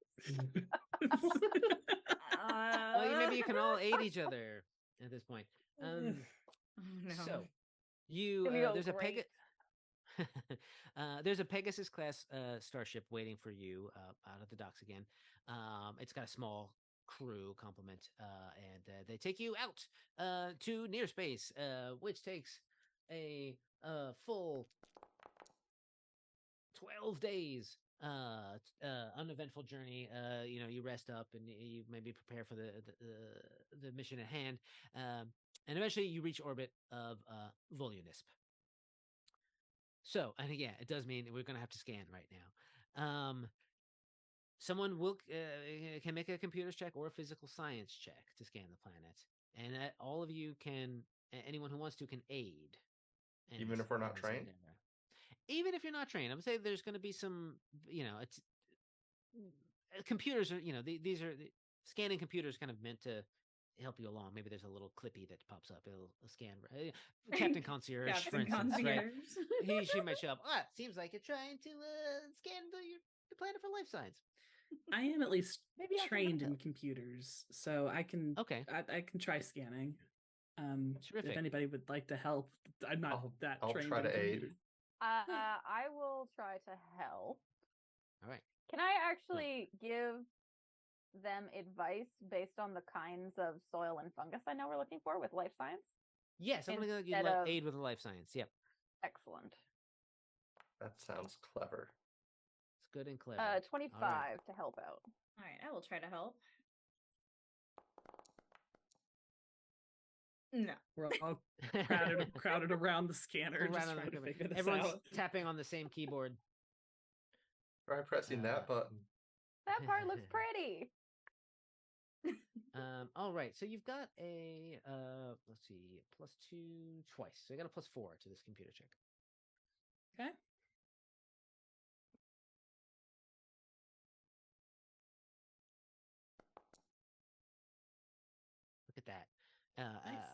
Well, maybe you can all aid each other at this point. Oh, no. So there's a Pegasus class starship waiting for you out at the docks again. It's got a small crew complement, and they take you out to near space, which takes a full 12 days uneventful journey. You rest up and you maybe prepare for the mission at hand, and eventually you reach orbit of Volnisp. So, and again, it does mean we're going to have to scan right now. Someone can make a computers check or a physical science check to scan the planet, and all of you can. Anyone who wants to can aid. Even if we're not trained? Even if you're not trained, I would say there's going to be some, it's computers are, these are scanning computers kind of meant to help you along. Maybe there's a little clippy that pops up. It'll scan. Captain Concierge, for instance, right? She might show up. Seems like you're trying to scan the planet for life science. I am at least trained in computers, so I can. Okay. I can try scanning. Terrific. If anybody would like to help, I'm not that I'll trained. Try to aid. I will try to help. All right. Can I actually give them advice based on the kinds of soil and fungus I know we're looking for with life science? Yes, I'm going to give you aid with the life science. Yep. Excellent. That sounds clever. It's good and clever. 25 to help out. All right, I will try to help. No. We're all crowded around the scanner. Everyone's tapping on the same keyboard. Try pressing that button. That part looks pretty. All right, so you've got a let's see, +2 twice. So you got a +4 to this computer check. Okay. Look at that. Nice.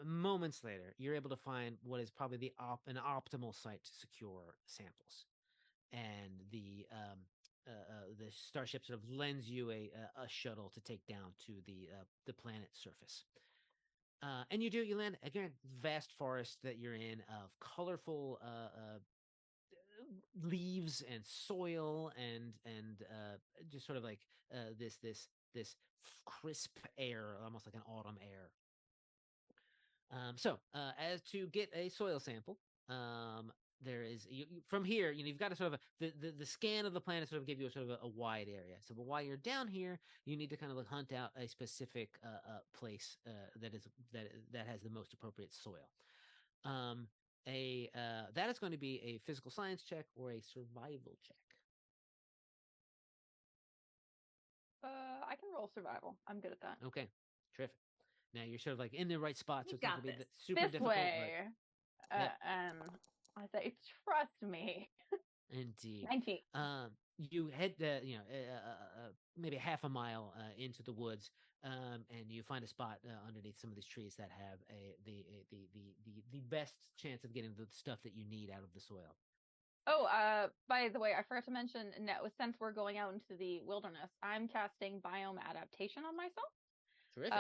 Moments later, you're able to find what is probably an optimal site to secure samples, and the starship sort of lends you a shuttle to take down to the planet's surface. And you land again, vast forest that you're in of colorful leaves and soil and just sort of like this crisp air, almost like an autumn air As to get a soil sample, there is from here, you've got to sort of the scan of the planet sort of give you a sort of a wide area. So, but while you're down here, you need to kind of hunt out a specific place that has the most appropriate soil. That is going to be a physical science check or a survival check. I can roll survival. I'm good at that. Okay, terrific. Now you're sort of like in the right spot, so You it's not got going to be this. super This difficult. way. Yep. And I say, trust me. Indeed. 19. You head maybe half a mile into the woods, and you find a spot underneath some of these trees that have the best chance of getting the stuff that you need out of the soil. Oh, by the way, I forgot to mention, since we're going out into the wilderness, I'm casting biome adaptation on myself. Terrific.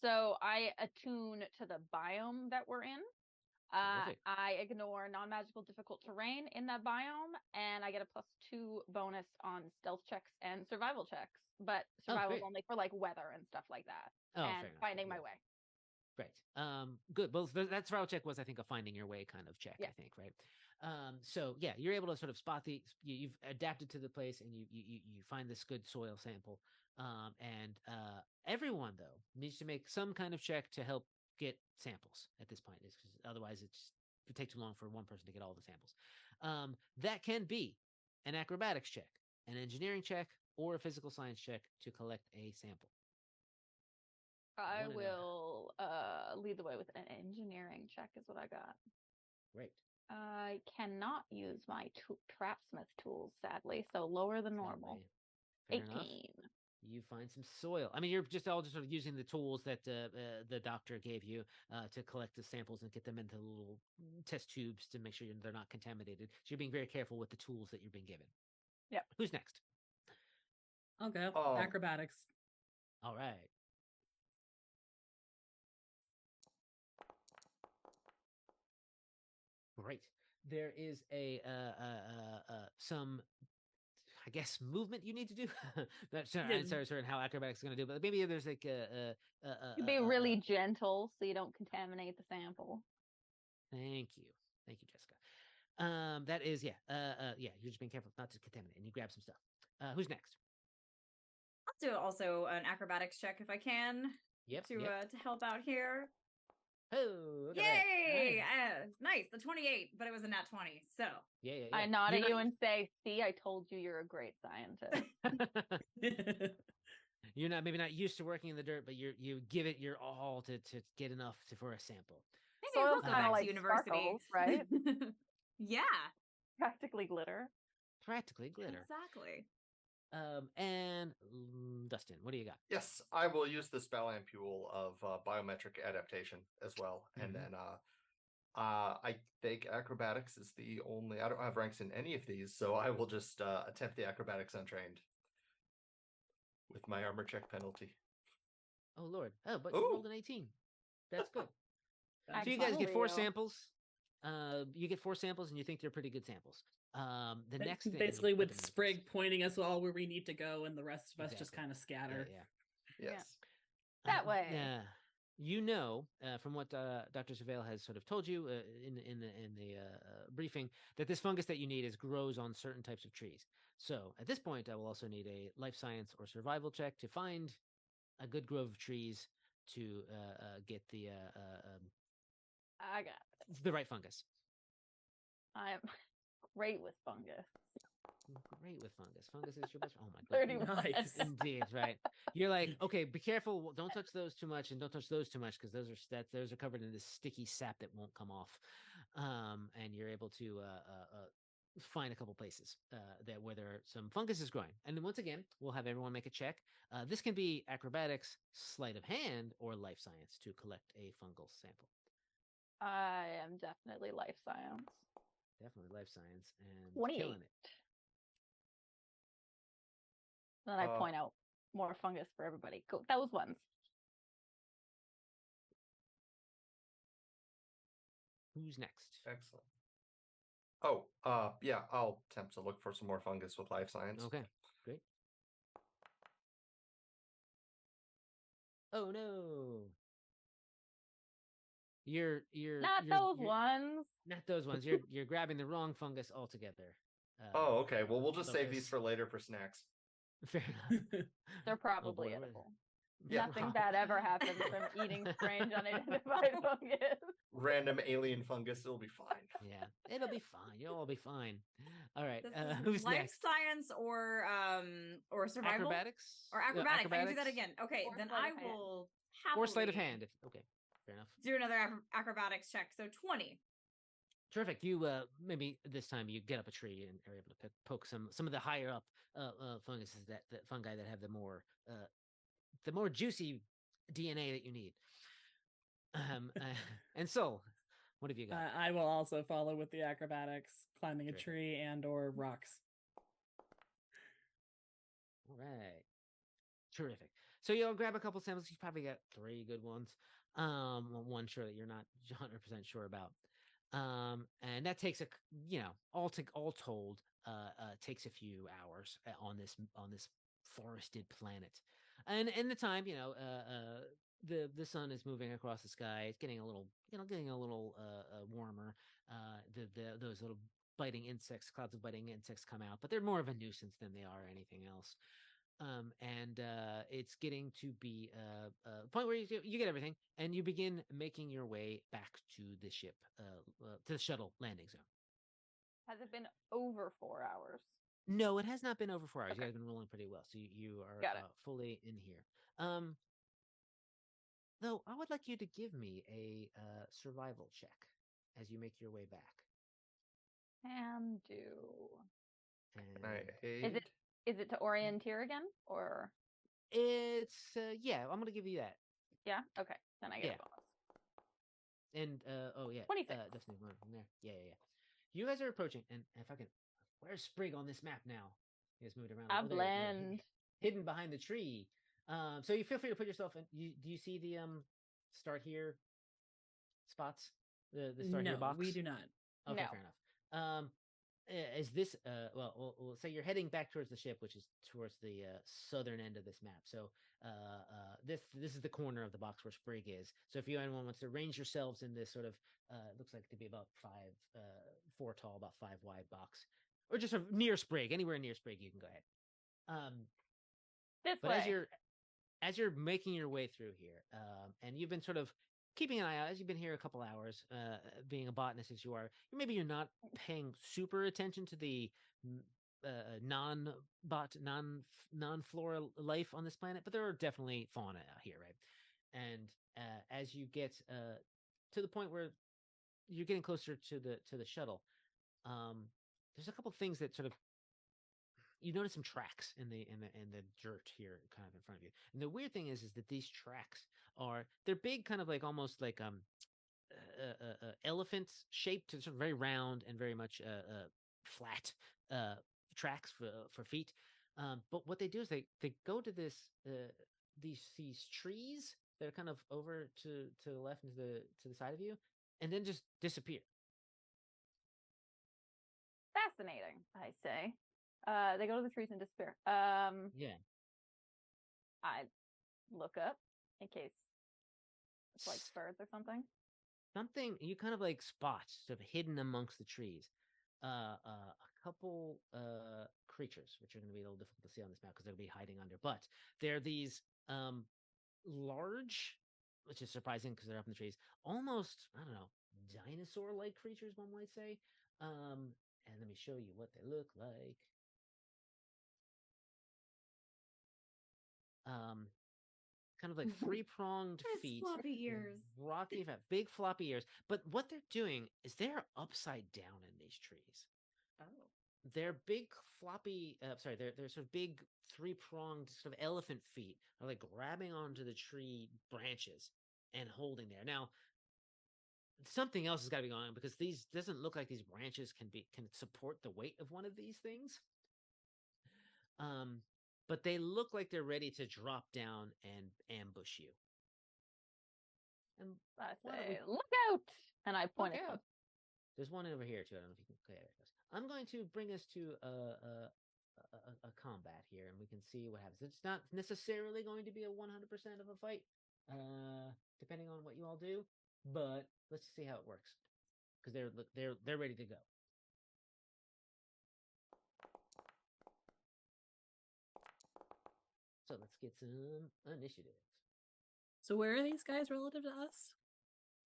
So I attune to the biome that we're in. Terrific. I ignore non-magical difficult terrain in that biome, and I get a +2 bonus on stealth checks and survival checks. But survival is only for like weather and stuff like that, and finding my way. Right. Good. Well, that survival check was, I think, a finding your way kind of check. Yeah. I think, right. So yeah, you're able to sort of spot you've adapted to the place, and you find this good soil sample. And everyone though needs to make some kind of check to help get samples at this point, because otherwise it would take too long for one person to get all the samples. That can be an acrobatics check, an engineering check, or a physical science check to collect a sample. I will lead the way with an engineering check is what I got. Great. I cannot use my trapsmith tools, sadly, so lower than normal. Fair 18. Enough. You find some soil. I mean, you're just sort of using the tools that the doctor gave you to collect the samples and get them into little test tubes to make sure they're not contaminated. So you're being very careful with the tools that you're being given. Yeah. Who's next? I'll go. Acrobatics. All right. Great. There is some, I guess, movement you need to do. Not certain how acrobatics is going to do, but maybe there's like you be really gentle so you don't contaminate the sample. Thank you, Jessica. That is you're just being careful not to contaminate, and you grab some stuff. Who's next? I'll do also an acrobatics check if I can. Yep. To help out here. Oh, yay! Nice. The 28, but it was a nat 20. So yeah. I nod at you and say, "See, I told you you're a great scientist." You're maybe not used to working in the dirt, but you give it your all to get enough for a sample. Maybe we'll go back to university, sparkles, right? Yeah. Practically glitter. Exactly. And Dustin, what do you got? Yes, I will use the spell ampule of biometric adaptation as well. And then I think acrobatics is the only, I don't have ranks in any of these, so I will just attempt the acrobatics untrained with my armor check penalty. Oh, Lord. Oh, but you rolled an 18. That's good. So you guys get 4 samples. You get 4 samples, and you think they're pretty good samples. The next thing, basically with Sprig pointing us all where we need to go, and the rest of us just kind of scatter. Yes. Yeah. That way. Yeah. You know, from what Dr. Surveil has sort of told you in the briefing, that this fungus that you need grows on certain types of trees. So at this point, I will also need a life science or survival check to find a good grove of trees to get the I got it. The right fungus. I'm great with fungus. Great with fungus. Fungus is your best. Oh my god. 31. Nice. Indeed, right. You're like, okay, be careful. Don't touch those too much, and don't touch those too much, because those are covered in this sticky sap that won't come off. And you're able to find a couple places where there are some fungus is growing. And then once again, we'll have everyone make a check. This can be acrobatics, sleight of hand, or life science to collect a fungal sample. I am definitely life science. Definitely life science, and 28. killing it. Then I point out more fungus for everybody. Go those ones. Who's next? Excellent. Oh, yeah, I'll attempt to look for some more fungus with life science. Okay, great. Oh no. You're Not those ones. Not those ones. You're grabbing the wrong fungus altogether. Oh, okay. Well, we'll just save these locust. for later for snacks. Fair enough. They're probably boy, what is- edible. Yeah. Nothing bad ever happens from eating strange unidentified fungus. Random alien fungus, it'll be fine. Yeah, it'll be fine. You'll all be fine. All right. This is Who's life next? science or survival Acrobatics or Yeah, acrobatics. I can do that again. Okay, Or then sleight I of hand. will or sleight of happily hand. Okay, fair enough. do another acrobatics check. So 20. Terrific. You maybe this time you get up a tree and are able to poke some of the higher up funguses that fungi that have the more juicy DNA that you need. And so, what have you got? I will also follow with the acrobatics, climbing a Terrific. tree and or rocks. All right. Terrific. So you'll grab a couple samples. You probably got 3 good ones. One sure that you're not 100% sure about. And that takes all told, takes a few hours on this forested planet. And in the time, the sun is moving across the sky. It's getting a little warmer. Those little biting insects, clouds of biting insects come out, but they're more of a nuisance than they are anything else. And it's getting to be a point where you get everything, and you begin making your way back to the ship, to the shuttle landing zone. Has it been over 4 hours? No, it has not been over 4 hours. Okay. You guys have been rolling pretty well, so you are Got it. fully in here. Though I would like you to give me a survival check as you make your way back. Can do. And Is it to orienteer again, or? it's I'm gonna give you that. Yeah. Okay. Then I get Yeah. a bonus. And 26. Definitely one from there. Yeah. You guys are approaching, and if I can, where's Sprig on this map now? You guys moved around. I Oh, there you are, blend. hidden behind the tree. So you feel free to put yourself in. Do you see the start here spots? The start No, here box? we do not. Okay, No. fair enough. Is this we'll say you're heading back towards the ship, which is towards the southern end of this map. So this is the corner of the box where Sprig is. So if anyone wants to arrange yourselves in this sort of looks like to be about 4 tall, about 5 wide box, or just near Sprig, anywhere near Sprig, you can go ahead. This But way. as you're making your way through here, and you've been sort of keeping an eye out as you've been here a couple hours, being a botanist as you are, maybe you're not paying super attention to the non-flora life on this planet, but there are definitely fauna out here, right? And as you get to the point where you're getting closer to the shuttle, there's a couple things that sort of you notice some tracks in the dirt here, kind of in front of you. And the weird thing is that these tracks they're big, kind of like almost like elephant shaped, sort of very round and very much flat tracks for feet. But what they do is they go to these trees that are kind of over to the left and to the side of you, and then just disappear. Fascinating, I say. They go to the trees and disappear. Yeah. I look up in case it's like birds or something. Something you kind of like spot sort of hidden amongst the trees. A couple creatures, which are going to be a little difficult to see on this map because they'll be hiding under. But they're these large, which is surprising because they're up in the trees, almost, I don't know, dinosaur-like creatures, one might say. And let me show you what they look like. Kind of like 3-pronged feet, Floppy ears. rocky, big floppy ears. But what they're doing is they're upside down in these trees. Oh. They're big floppy. They're sort of big 3-pronged sort of elephant feet are like grabbing onto the tree branches and holding there. Now, something else has got to be going on because these doesn't look like these branches can support the weight of one of these things. But they look like they're ready to drop down and ambush you. And I why don't say, we- look out! And I point Look at out. them. There's one over here too. I don't know if you can. Okay, there it goes. I'm going to bring us to a combat here, and we can see what happens. It's not necessarily going to be a 100% of a fight, depending on what you all do. but let's see how it works because they're ready to go. So let's get some initiative. So where are these guys relative to us?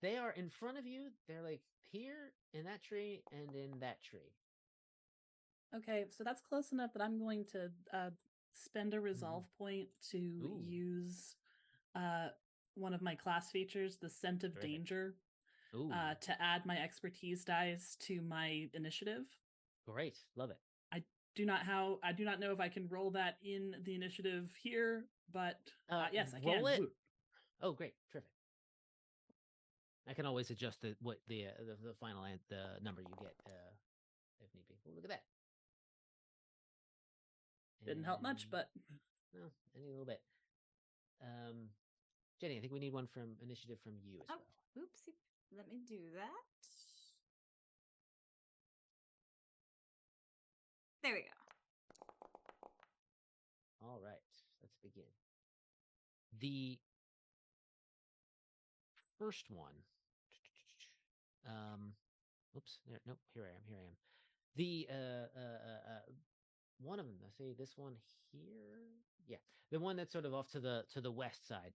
They are in front of you. They're like here in that tree and in that tree. Okay, so that's close enough that I'm going to spend a resolve point to use one of my class features, the scent of danger, to add my expertise dice to my initiative. Great, love it. I do not know if I can roll that in the initiative here, but yes, I can. Roll it. Woo. Oh, great, terrific. I can always adjust the final the number you get if need be. Well, look at that. Didn't help much, but no, any little bit. Jenny, I think we need one from initiative from you as well. Oopsie. Let me do that. There we go. All right, let's begin. The first one. Oops. Nope. Here I am. The one of them. I say this one here. Yeah, the one that's sort of off to the west side.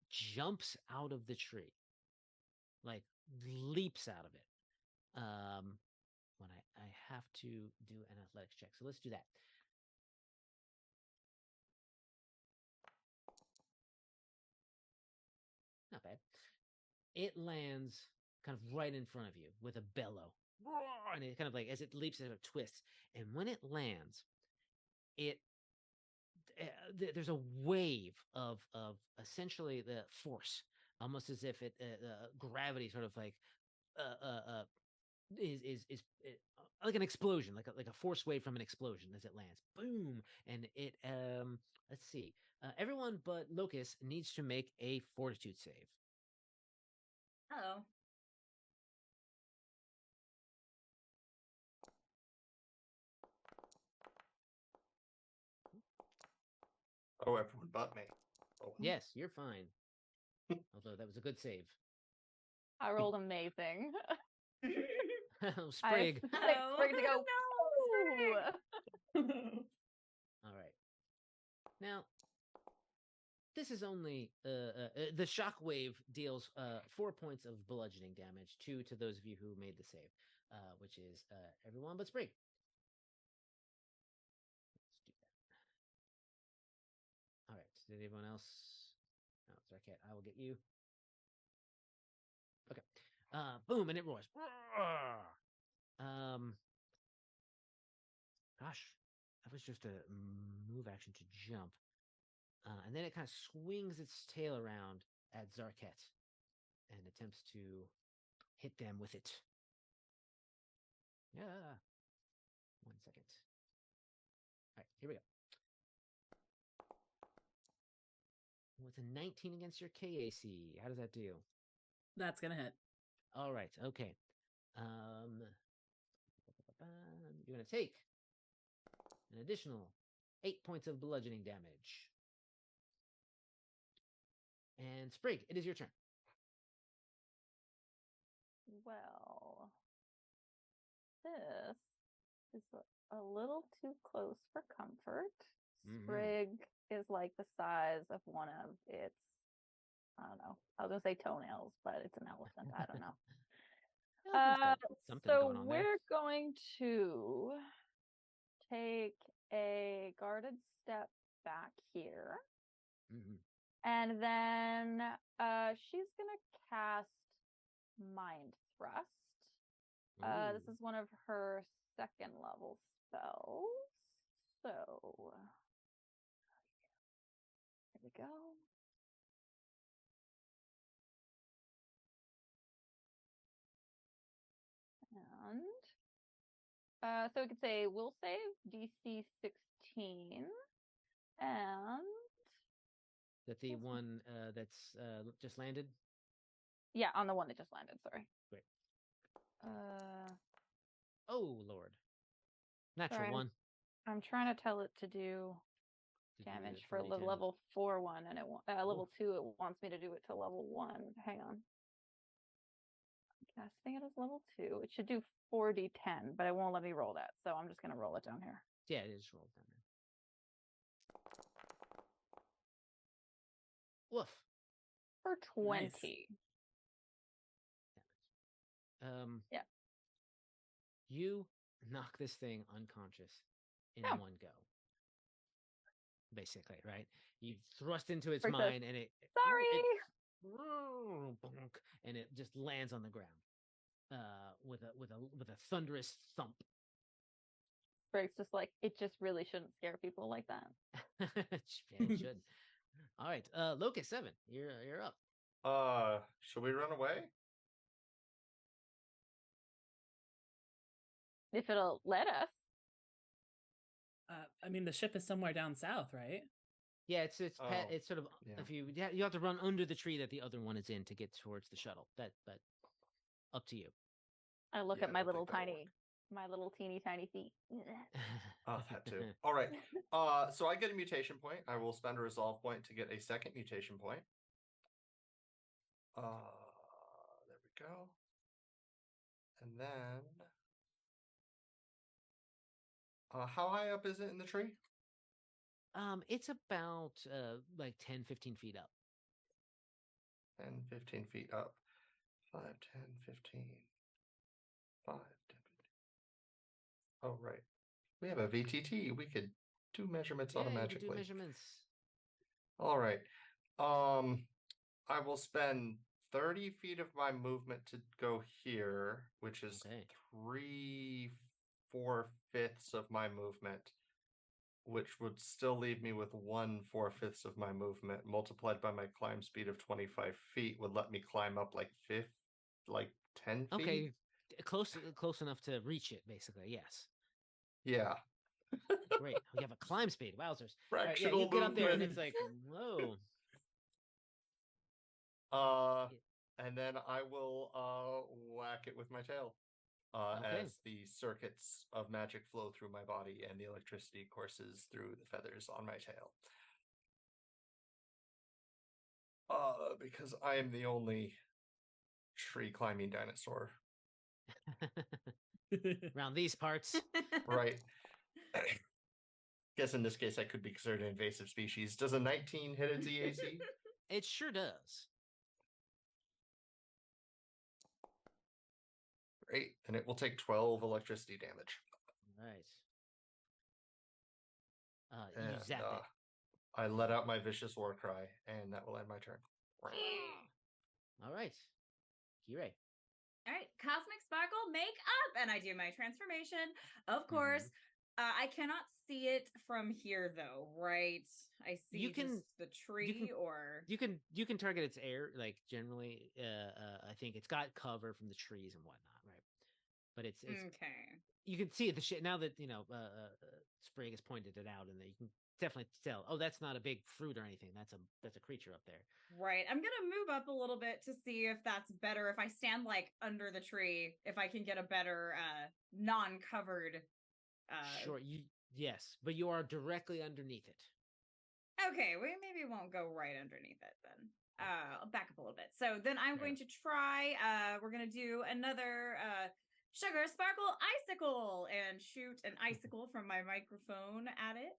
Jumps out of the tree, like leaps out of it. When I have to do an athletics check, so let's do that. Not bad. It lands kind of right in front of you with a bellow, and it kind of like as it leaps, it twists, and when it lands, there's a wave of essentially the force, almost as if gravity sort of like is like an explosion, like a force wave from an explosion as it lands. Boom, and it let's see, everyone but Locus needs to make a fortitude save. Oh. Oh, everyone but me. Oh. Yes, you're fine. Although that was a good save. I rolled amazing. Sprig. Sprig to go. No, All right. Now, this is only the shockwave deals 4 points of bludgeoning damage, 2 to those of you who made the save, which is everyone but Sprig. Let's do that. All right. Did anyone else? No, Zarkat, I will get you. Okay. Boom, and it roars. Gosh, that was just a move action to jump. And then it kind of swings its tail around at Zarket and attempts to hit them with it. Yeah. 1 second. All right, here we go. What's a 19 against your KAC? How does that do? That's gonna hit. All right, okay. You're gonna take an additional 8 points of bludgeoning damage. And Sprig, it is your turn. Well, this is a little too close for comfort. Sprig is like the size of one of its, I don't know, I was going to say toenails, but it's an elephant. I don't know. So we're going to take a guarded step back here. And then she's going to cast Mind Thrust. This is one of her second level spells. So here we go. And so we could say will save DC 16. And that the one that's just landed? Yeah, on the one that just landed, sorry. Great. Oh, Lord. Natural sorry, one. I'm trying to tell it to do Did you do damage it for 4d10? the level 4 one, and level Oof. 2 it wants me to do it to level 1. Hang on. Casting it as level 2. It should do 4d10, but it won't let me roll that, so I'm just gonna roll it down here. Yeah, it is rolled down there. Woof. For 20. Yeah. You knock this thing unconscious in Oh. one go. Basically, right? You thrust into its Freak us. mind, and it Sorry. and it just lands on the ground with a thunderous thump. Briggs just like, it just really shouldn't scare people like that. Yeah, it should. All right, Locust 7, you're up. Should we run away? If it'll let us. I mean, the ship is somewhere down south, right? Yeah, it's Oh, it's sort of yeah. if you have to run under the tree that the other one is in to get towards the shuttle. But up to you. I look Yeah, at I my don't little think that'll tiny, my little teeny tiny feet. Oh, that too. All right. So I get a mutation point. I will spend a resolve point to get a second mutation point. There we go. And then, how high up is it in the tree? It's about like 10, 15 feet up. 10, 15 feet up. 5, 10, 15. 5, 10, 15. Oh, right. We have a VTT. We could do measurements Yeah, you can automatically. do measurements. All right. I will spend 30 feet of my movement to go here, which is Okay. 3/4 of my movement, which would still leave me with 1/4 of my movement multiplied by my climb speed of 25 feet would let me climb up like 10 feet. Okay, close enough to reach it. Basically, yes. Yeah. Great. We have a climb speed. Wowzers. All right, yeah, Fractional you get up there and movement. it's like, whoa. And then I will whack it with my tail. Okay. As the circuits of magic flow through my body and the electricity courses through the feathers on my tail. Because I am the only tree climbing dinosaur. Around these parts. Right. Guess in this case I could be considered an invasive species. Does a 19 hit its EAC? It sure does. Great. And it will take 12 electricity damage. Right. And, You zap it. I let out my vicious war cry, and that will end my turn. All right. Kirei. All right, Cosmic Sparkle, make up, and I do my transformation. Of course, I cannot see it from here, though, right? I see You can- just the tree, or You can target its air, like generally. I think it's got cover from the trees and whatnot, right? But it's okay. you can see the shit now that Sprague has pointed it out, and that you can definitely tell. Oh, that's not a big fruit or anything. That's a creature up there. Right. I'm gonna move up a little bit to see if that's better. If I stand like under the tree, if I can get a better non-covered. Sure. Yes, but you are directly underneath it. Okay, we maybe won't go right underneath it then. I'll back up a little bit. So then I'm going to try. We're gonna do another sugar sparkle icicle and shoot an icicle from my microphone at it.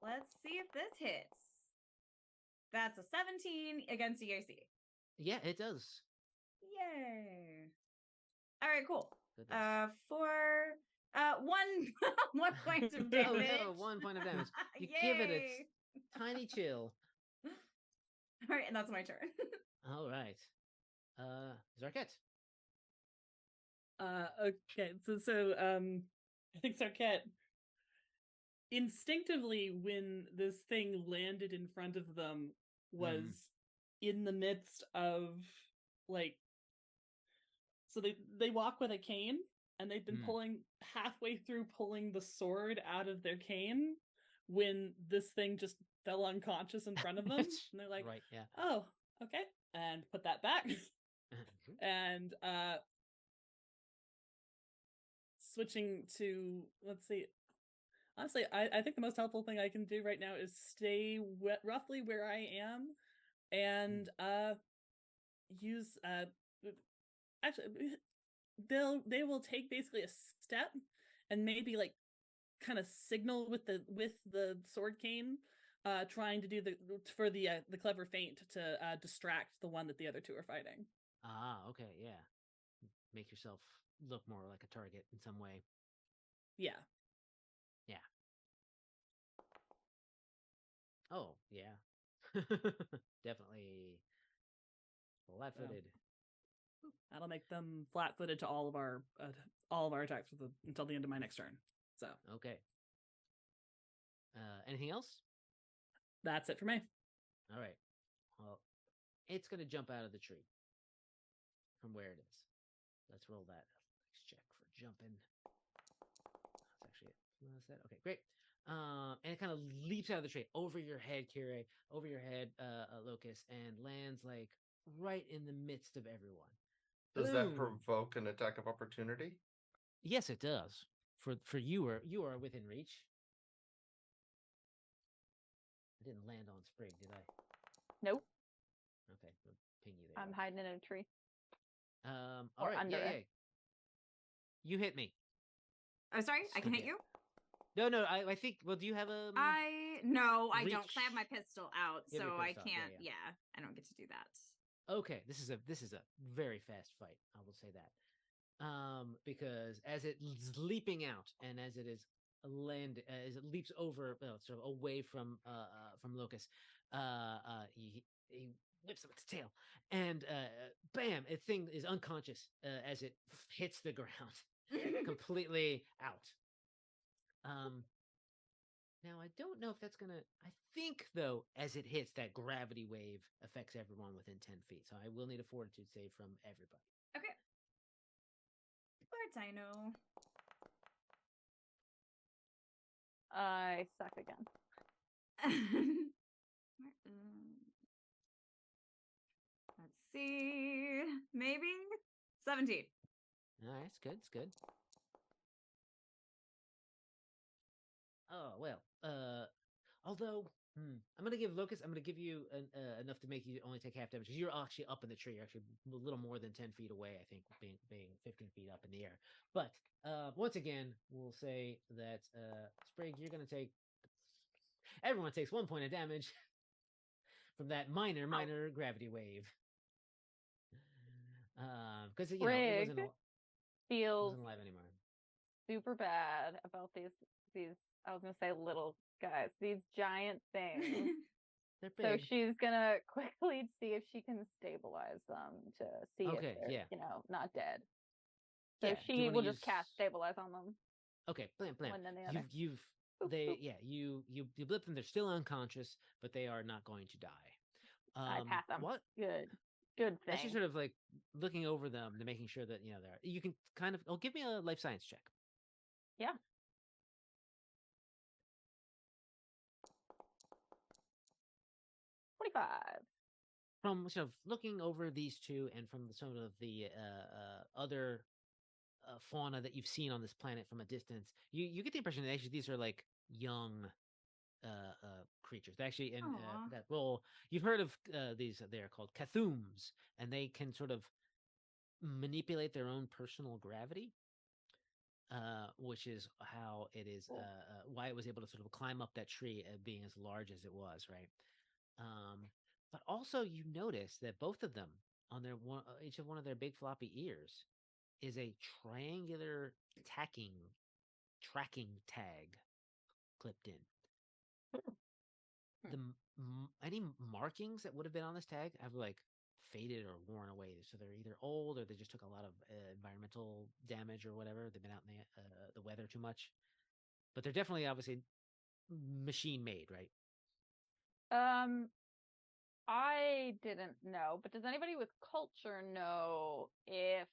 Let's see if this hits. That's a 17 against EAC. Yeah, it does. Yay. All right, cool. Goodness. For one point of damage. Oh no, 1 point of damage. You give it its tiny chill. All right, and that's my turn. All right. Zarket. Okay, so I think Sarkette instinctively, when this thing landed in front of them, was in the midst of so they walk with a cane, and they've been halfway through pulling the sword out of their cane when this thing just fell unconscious in front of them, and they're like, right, yeah. Oh, okay, and put that back. And switching to, let's see. Honestly, I think the most helpful thing I can do right now is stay roughly where I am, and use actually they will take basically a step and maybe like kind of signal with the sword cane, trying to do the clever feint to distract the one that the other two are fighting. Ah, okay, yeah. Make yourself look more like a target in some way. Yeah. Yeah. Oh, yeah. Definitely flat-footed. That'll make them flat-footed to all of our attacks until the end of my next turn. So okay. Anything else? That's it for me. All right. Well, it's gonna jump out of the tree from where it is. Let's roll that. Let's check for jumping. That's actually it. What's that? Okay, great. And it kind of leaps out of the tree over your head, Kire, over your head, Locus, and lands like right in the midst of everyone. Does that provoke an attack of opportunity? Yes, it does. For you are within reach. I didn't land on Sprig, did I? Nope. Okay, I'll ping you there. I'm hiding in a tree. All right, under it. yeah. You hit me. Oh, sorry, I can hit you. No, I think. Well, do you have a? No, I don't. 'Cause reach? I have my pistol out, You have your so I pistol out, can't. yeah. Yeah, I don't get to do that. Okay, this is a very fast fight. I will say that. Because as it is leaping out and as it is as it leaps over, sort of away from Locus, he whips up its tail, and bam! The thing is unconscious as it hits the ground, completely out. Now I don't know if that's gonna. I think though, as it hits, that gravity wave affects everyone within 10 feet. So I will need a fortitude save from everybody. Okay. Where'd I know? I suck again. Let's see. Maybe 17. All right, it's good. It's good. Oh well. Although I'm gonna give Locust. I'm gonna give you enough to make you only take half damage because you're actually up in the tree. You're actually a little more than 10 feet away. I think being 15 feet up in the air. But once again, we'll say that Sprig, you're gonna take. Everyone takes 1 point of damage from that minor gravity wave. Because it feels wasn't alive anymore. Super bad about these I was gonna say little guys, these giant things. They're So big. she's gonna quickly see if she can stabilize them to see if they're not dead. So Yeah, she will just cast stabilize on them. Okay, blam. One then the other. You blip them. They're still unconscious, but they are not going to die. I pass them. What? Good thing. As you're sort of like looking over them and making sure that they're. You can kind of. Oh, give me a life science check. Yeah. From sort of looking over these two and from some of the other fauna that you've seen on this planet from a distance, you get the impression that actually these are like young creatures. They actually in that role, you've heard of these. They are called Cathooms, and they can sort of manipulate their own personal gravity. Which is how it is, why it was able to sort of climb up that tree, being as large as it was, right? But also you notice that both of them on each of one of their big floppy ears is a triangular tracking tag clipped in. Any markings that would have been on this tag have like faded or worn away, so they're either old or they just took a lot of environmental damage or whatever. They've been out in the weather too much, but they're definitely obviously machine made, right? I didn't know, but does anybody with culture know if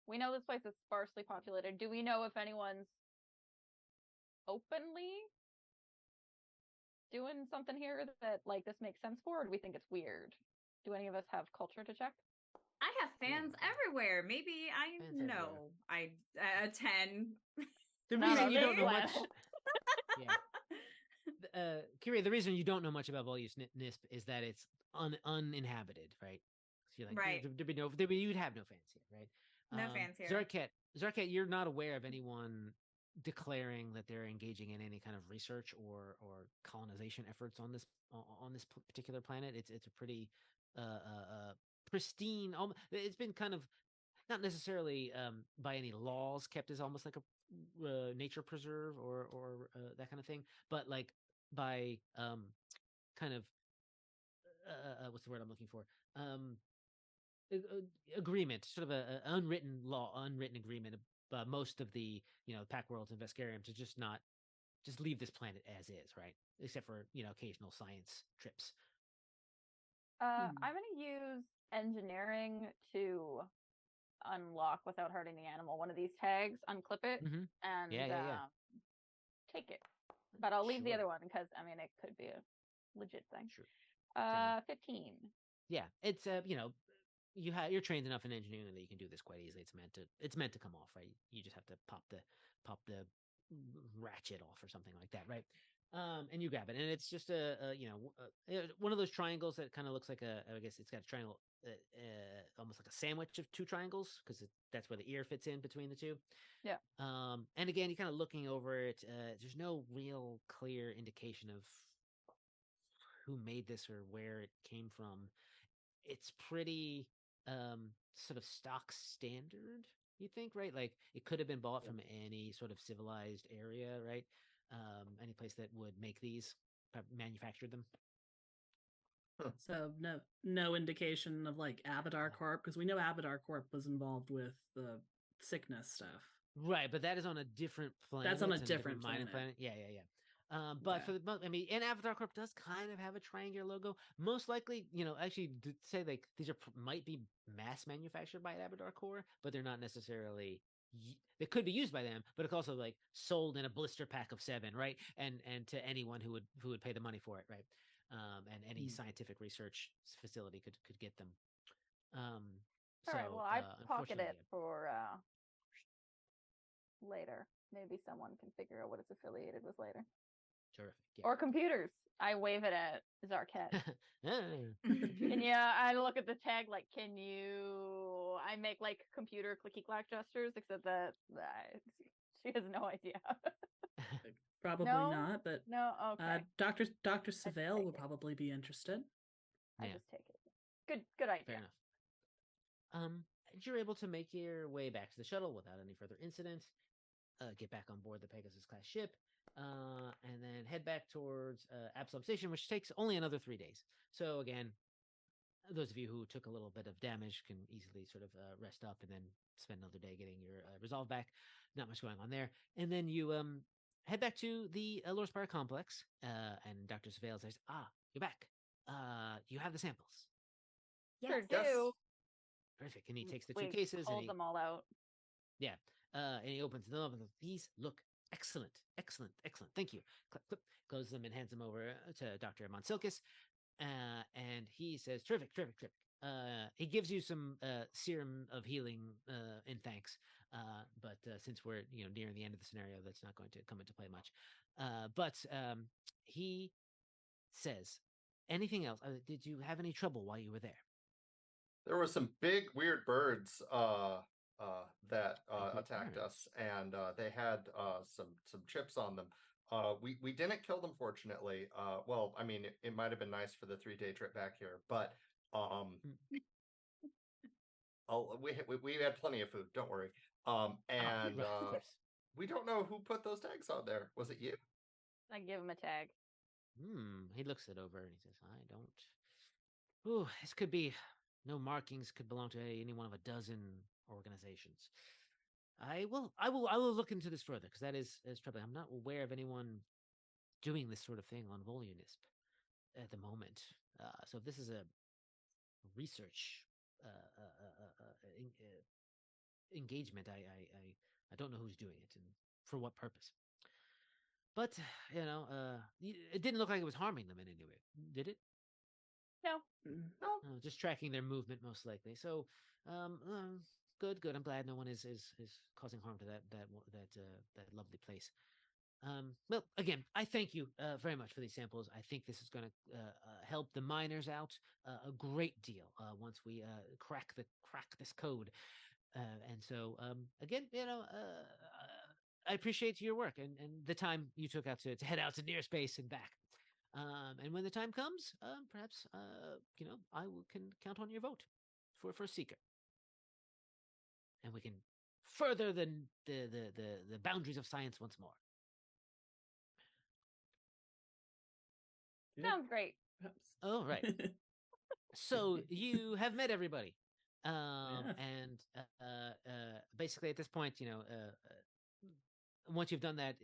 we know this place is sparsely populated? Do we know if anyone's openly doing something here that like this makes sense for, or do we think it's weird? Do any of us have culture to check? I have fans everywhere. Maybe I Fans everywhere. know. I a 10. The Not reason on you this don't know much, planet. Kyria, the reason you don't know much about Volnisp is that it's uninhabited, right? So you're like, Right. you'd have no fans here, right? No fans here. Zarket, you're not aware of anyone declaring that they're engaging in any kind of research or colonization efforts on this particular planet. It's a pretty pristine. It's been kind of not necessarily by any laws kept as almost like a nature preserve or that kind of thing, but like by kind of what's the word I'm looking for? Agreement, sort of a unwritten agreement. Most of the Pact Worlds and Vescarium to just leave this planet as is, right? Except for occasional science trips. I'm going to use engineering to unlock without hurting the animal one of these tags, unclip it, Mhm. and Yeah. take it. But I'll leave the Sure. other one because it could be a legit thing. Sure. 15. Yeah, it's you're trained enough in engineering that you can do this quite easily. It's meant to come off, right? You just have to pop the ratchet off or something like that, right? And you grab it, and it's just one of those triangles that kind of looks like I guess it's got a triangle, almost like a sandwich of two triangles because that's where the ear fits in between the two. Yeah. And again, you're kind of looking over it. There's no real clear indication of who made this or where it came from. It's pretty sort of stock standard, you think, right? Like it could have been bought from any sort of civilized area, right? Any place that would make these, manufactured them. So no indication of like Abadar Corp, because we know Abadar Corp was involved with the sickness stuff. Right, but that is on a different planet. That's on a and different mining planet. Yeah. But Okay. for the most, and Avatar Corp does kind of have a triangular logo. Most likely, actually, to say like these might be mass manufactured by Avatar Corp, but they're not necessarily. They could be used by them, but it's also like sold in a blister pack of 7, right? And to anyone who would pay the money for it, right? And any scientific research facility could get them. All right. Well, I pocket it for later. Maybe someone can figure out what it's affiliated with later. Terrific. Yeah. Or computers. I wave it at Zarket. I look at the tag like, I make like computer clicky clack gestures, except that she has no idea. Probably No? not, but No, okay. Dr. Savale take would it. probably be interested. I just take it. Good idea. Fair enough. You're able to make your way back to the shuttle without any further incident. Get back on board the Pegasus class ship, and then head back towards Absalom Station, which takes only another 3 days. So again, those of you who took a little bit of damage can easily sort of rest up and then spend another day getting your resolve back. Not much going on there. And then you head back to the Lore Spire complex, and Dr. Savale says, you're back. You have the samples. Sure Yes. do. Perfect. And he takes the 2 cases. Pulled them all out. Yeah. And he opens them up and goes, these look excellent. Thank you. Clip, clip, closes them and hands them over to Dr. Monsilkis. And he says, terrific. He gives you some serum of healing in thanks. But since we're nearing the end of the scenario, that's not going to come into play much. But he says, anything else? Did you have any trouble while you were there? There were some big weird birds that attacked us, and they had some chips on them. We didn't kill them, fortunately. Well, I mean, it might have been nice for the 3-day trip back here, but we had plenty of food. Don't worry. And we don't know who put those tags on there. Was it you? I give him a tag. He looks it over and he says, I don't. Ooh, this could be. No markings could belong to any one of a dozen organizations. I will look into this further because that is troubling. I'm not aware of anyone doing this sort of thing on Volnisp at the moment. So if this is a research engagement, I don't know who's doing it and for what purpose. But it didn't look like it was harming them in any way, did it? No. Just tracking their movement, most likely. So, good. I'm glad no one is causing harm to that lovely place. Well, again, I thank you very much for these samples. I think this is going to help the miners out a great deal once we crack this code. And so, again, I appreciate your work and the time you took out to head out to near space and back. And when the time comes, perhaps can count on your vote for Seeker, and we can further the boundaries of science once more. Sounds great. Oh, right. So you have met everybody. Yeah. And basically at this point, once you've done that,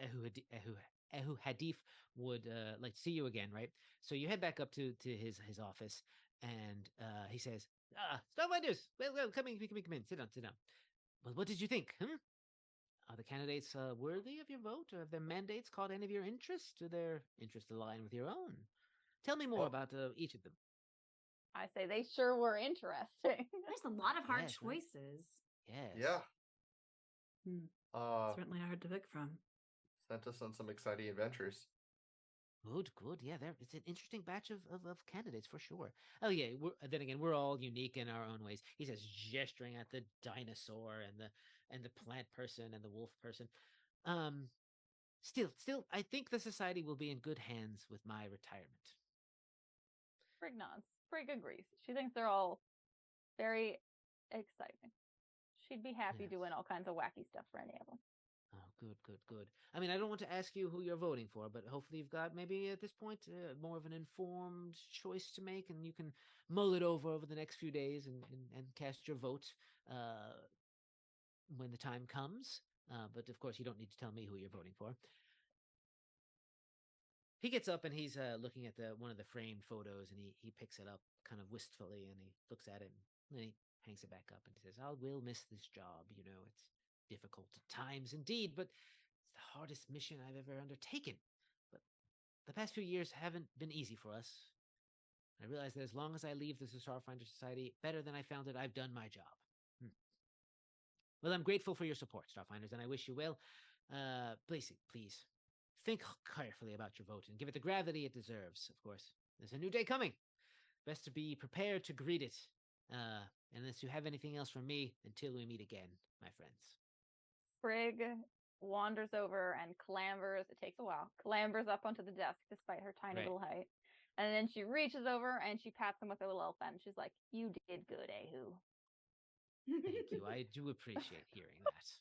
Ehu Hadif would like to see you again, right? So you head back up to his office, and he says, Starfinders, well, come in, sit down. Well, what did you think? Are the candidates worthy of your vote, or have their mandates caught any of your interest? Do their interests align with your own? Tell me more about each of them. I say they sure were interesting. There's a lot of hard Yes, right? choices. Yes. Yeah. Certainly hard to pick from. Sent us on some exciting adventures. Good. Yeah, it's an interesting batch of candidates for sure. Oh yeah, then again, we're all unique in our own ways. He says, gesturing at the dinosaur and the plant person and the wolf person. Still, I think the society will be in good hands with my retirement. Sprig nods. Sprig agrees. She thinks they're all very exciting. She'd be happy doing all kinds of wacky stuff for any of them. Oh, good. I mean, I don't want to ask you who you're voting for, but hopefully you've got maybe at this point more of an informed choice to make, and you can mull it over the next few days and cast your vote when the time comes. But of course, you don't need to tell me who you're voting for. He gets up and he's looking at one of the framed photos, and he picks it up kind of wistfully, and he looks at it, and then he hangs it back up and he says, I will miss this job. It's difficult at times indeed, but it's the hardest mission I've ever undertaken. But the past few years haven't been easy for us. I realize that as long as I leave the Starfinder Society better than I found it, I've done my job. Well, I'm grateful for your support, Starfinders, and I wish you well. Please think carefully about your vote and give it the gravity it deserves. Of course, there's a new day coming. Best to be prepared to greet it. Unless you have anything else from me, until we meet again, my friends. Sprig wanders over and clambers. It takes a while. Clambers up onto the desk despite her tiny little height. And then she reaches over and she pats him with her little elf hand. She's like, "You did good, Ehu." Thank you. I do appreciate hearing that.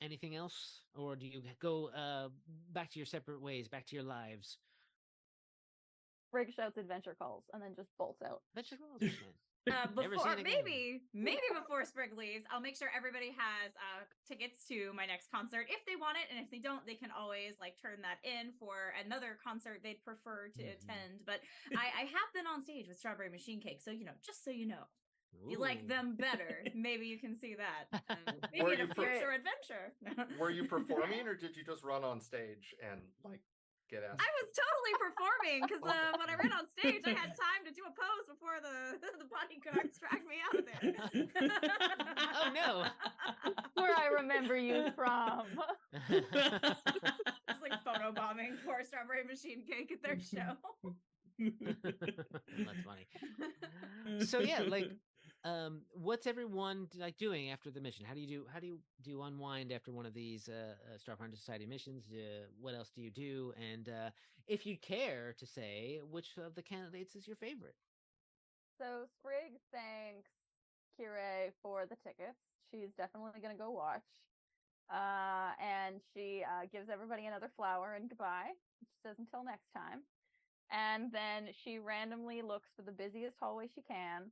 Anything else? Or do you go back to your separate ways, back to your lives? Sprig shouts adventure calls and then just bolts out. Adventure calls, man. Before maybe before Sprig leaves, I'll make sure everybody has tickets to my next concert if they want it, and if they don't, they can always turn that in for another concert they'd prefer to attend. But I have been on stage with Strawberry Machine Cake, so just so you know. If you like them better, maybe you can see that. Maybe in a future adventure. Were you performing, or did you just run on stage and get asked? I was totally performing because when I ran on stage, I had time to do a pose before the body could extract me out of there. Oh no! Where I remember you from. It's photobombing poor Strawberry Machine Cake at their show. That's funny. So what's everyone doing after the mission? How do you unwind after one of these Starfinder Society missions? What else do you do? And if you care to say, which of the candidates is your favorite? So Sprig thanks Kire for the tickets. She's definitely going to go watch. And she gives everybody another flower and goodbye. She says until next time. And then she randomly looks for the busiest hallway she can,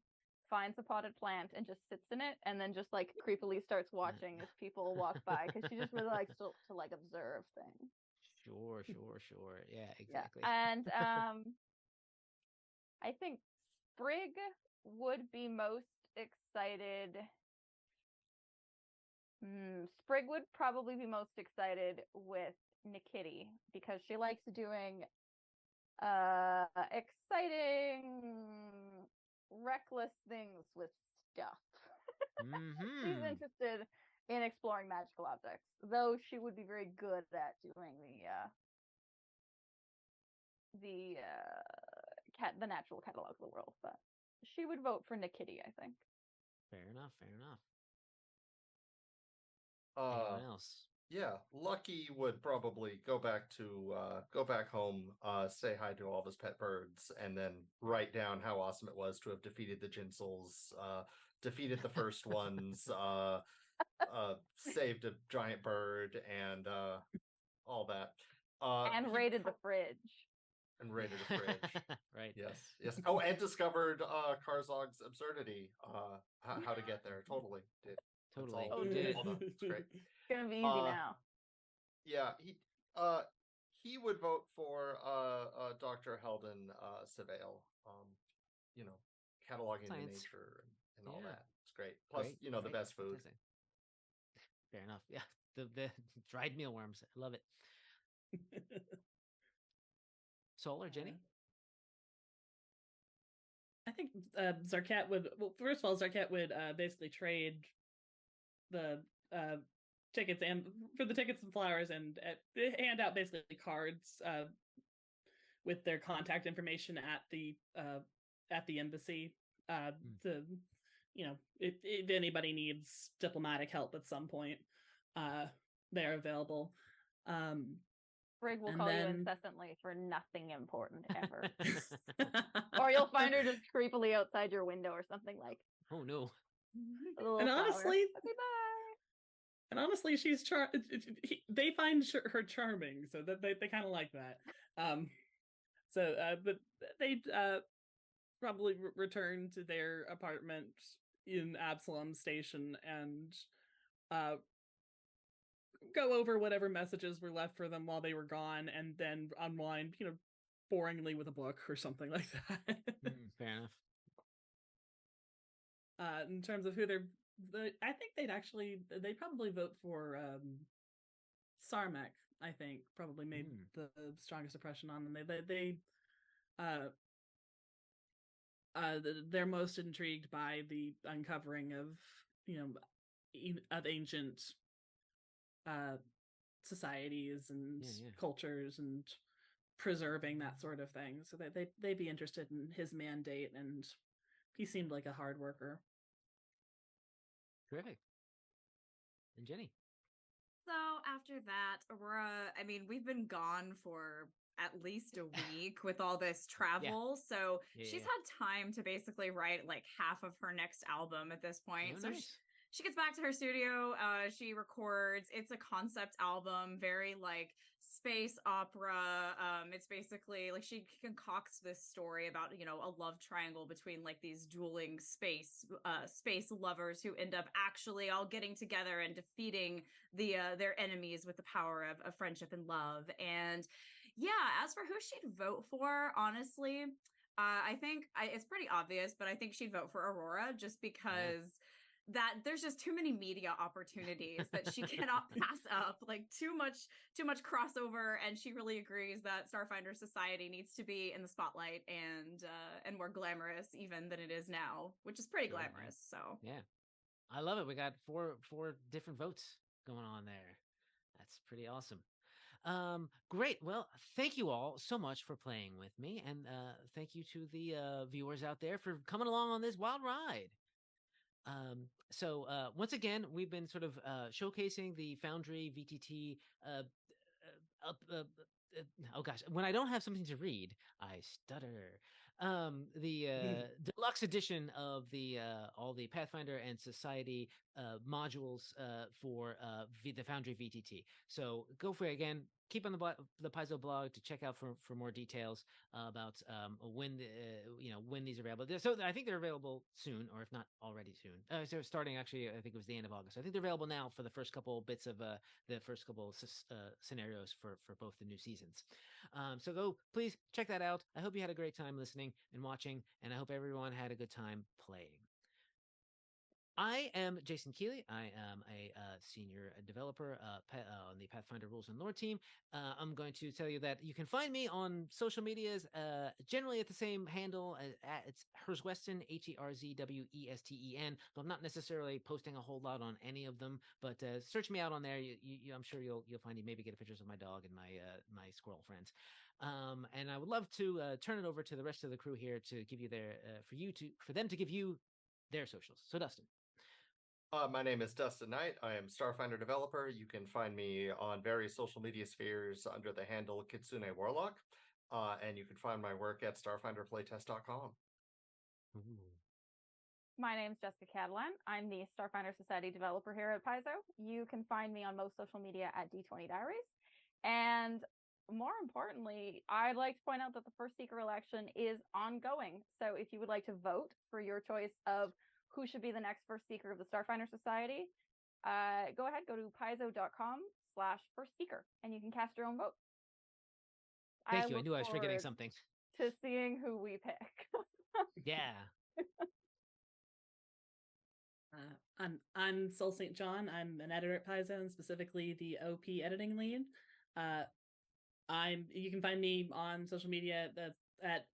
finds a potted plant and just sits in it, and then just creepily starts watching as people walk by, because she just really likes to observe things. Sure. Yeah, exactly. Yeah. And I think Sprig would be most excited. Sprig would probably be most excited with Nikiti because she likes doing exciting, reckless things with stuff. She's interested in exploring magical objects, though she would be very good at doing the natural catalog of the world. But she would vote for Nikiti, I think. Fair enough. Fair enough. Anyone else? Yeah, Lucky would probably go back home, say hi to all of his pet birds, and then write down how awesome it was to have defeated the Jinsels, defeated the first ones, saved a giant bird, and all that. And raided the fridge. And raided a fridge. Right. Yes. Oh, and discovered Karzog's absurdity. How to get there. Totally. Totally. All, did. Hold on. It's great. It's gonna be easy now. Yeah, he would vote for Dr. Heldon Savale. Cataloging the Science. nature and all Yeah. that. It's great. Plus, Great, the great, best food. fantastic. Fair enough. Yeah, the dried mealworms. I love it. Sol or Jenny? I think Zarkat would. Well, first of all, Zarkat would basically trade the tickets and for the tickets and flowers, and hand out basically cards with their contact information at the embassy. If anybody needs diplomatic help at some point, they're available. Sprig will and call you then- incessantly for nothing important ever. Or you'll find her just creepily outside your window or something like. Oh no. A little And flower. honestly- Okay, bye. And honestly, she's they find her charming, so that they kind of like that. But they probably return to their apartment in Absalom Station and go over whatever messages were left for them while they were gone, and then unwind, boringly with a book or something like that. Fair enough. In terms of who I think they'd probably vote for Sarmek. I think probably made the strongest impression on them. They're most intrigued by the uncovering of ancient societies and cultures and preserving that sort of thing. So they'd be interested in his mandate, and he seemed like a hard worker. Terrific. And Jenny? So after that, Aurora, we've been gone for at least a week with all this travel. So she's had time to basically write like half of her next album at this point. Oh, so nice. she gets back to her studio. She records. It's a concept album, very like space opera. It's basically like she concocts this story about a love triangle between like these dueling space lovers who end up actually all getting together and defeating their enemies with the power of friendship and love. And as for who she'd vote for, honestly, I think it's pretty obvious, but I think she'd vote for Aurora just because. That there's just too many media opportunities that she cannot pass up, like too much crossover, and she really agrees that Starfinder Society needs to be in the spotlight and more glamorous even than it is now, which is pretty glamorous. So I love it. We got four different votes going on there. That's pretty awesome. Great. Well, thank you all so much for playing with me, and thank you to the viewers out there for coming along on this wild ride. So once again, we've been sort of showcasing the Foundry VTT. Oh gosh, when I don't have something to read, I stutter. The Deluxe Edition of the all the Pathfinder and Society modules for the Foundry VTT. So go for it again. Keep on the Paizo blog to check out for more details about when when these are available. So I think they're available soon, or if not already soon. So starting actually, I think it was the end of August. I think they're available now for the first couple bits of the first couple scenarios for both the new seasons. So go please check that out. I hope you had a great time listening and watching, and I hope everyone had a good time playing. I am Jason Keeley. I am a senior developer on the Pathfinder Rules and Lore team. I'm going to tell you that you can find me on social medias, generally at the same handle. It's Herzweston, Herzwesen. Though I'm not necessarily posting a whole lot on any of them, but search me out on there. I'm sure you'll find maybe get pictures of my dog and my squirrel friends. And I would love to turn it over to the rest of the crew here to give you their for them to give you their socials. So Dustin. My name is Dustin Knight. I am Starfinder developer. You can find me on various social media spheres under the handle Kitsune Warlock. And you can find my work at starfinderplaytest.com. My name is Jessica Catalan. I'm the Starfinder Society developer here at Paizo. You can find me on most social media at D20 Diaries. And more importantly, I'd like to point out that the first Seeker election is ongoing. So if you would like to vote for your choice of who should be the next first Seeker of the Starfinder Society, go ahead, go to paizo.com/firstseeker, and you can cast your own vote. Thank you. I knew I was forgetting something. To seeing who we pick. Yeah. I'm Sol St. John. I'm an editor at Paizo, and specifically the OP editing lead. You can find me on social media at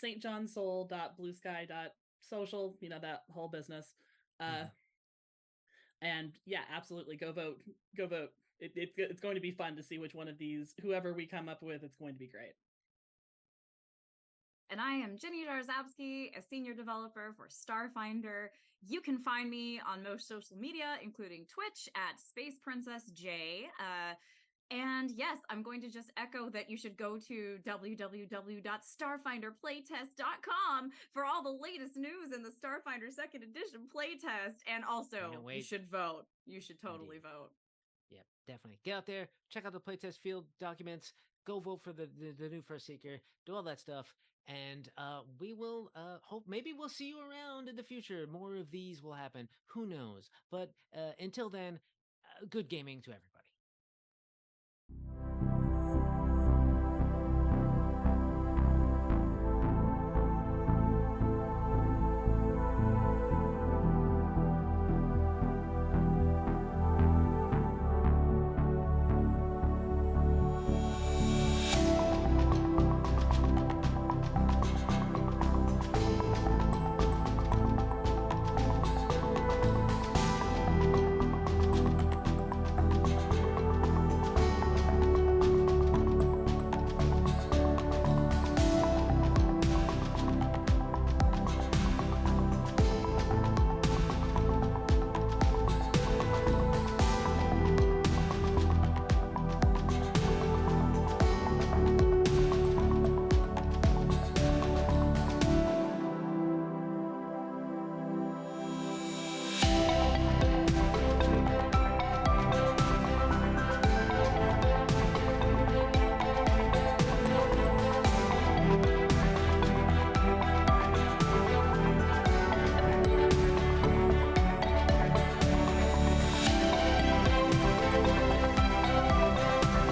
stjohnsol.bluesky.social, that whole business. And yeah, absolutely, go vote. It's going to be fun to see which one of these, whoever we come up with, it's going to be great. And I am Jenny Jarzabski, a senior developer for Starfinder. You can find me on most social media, including Twitch at Space Princess J. And yes, I'm going to just echo that you should go to www.starfinderplaytest.com for all the latest news in the Starfinder 2nd Edition playtest. And also, you should vote. You should totally vote. Yeah, definitely. Get out there, check out the playtest field documents, go vote for the new First Seeker, do all that stuff. And we will hope maybe we'll see you around in the future. More of these will happen. Who knows? But until then, good gaming to everybody.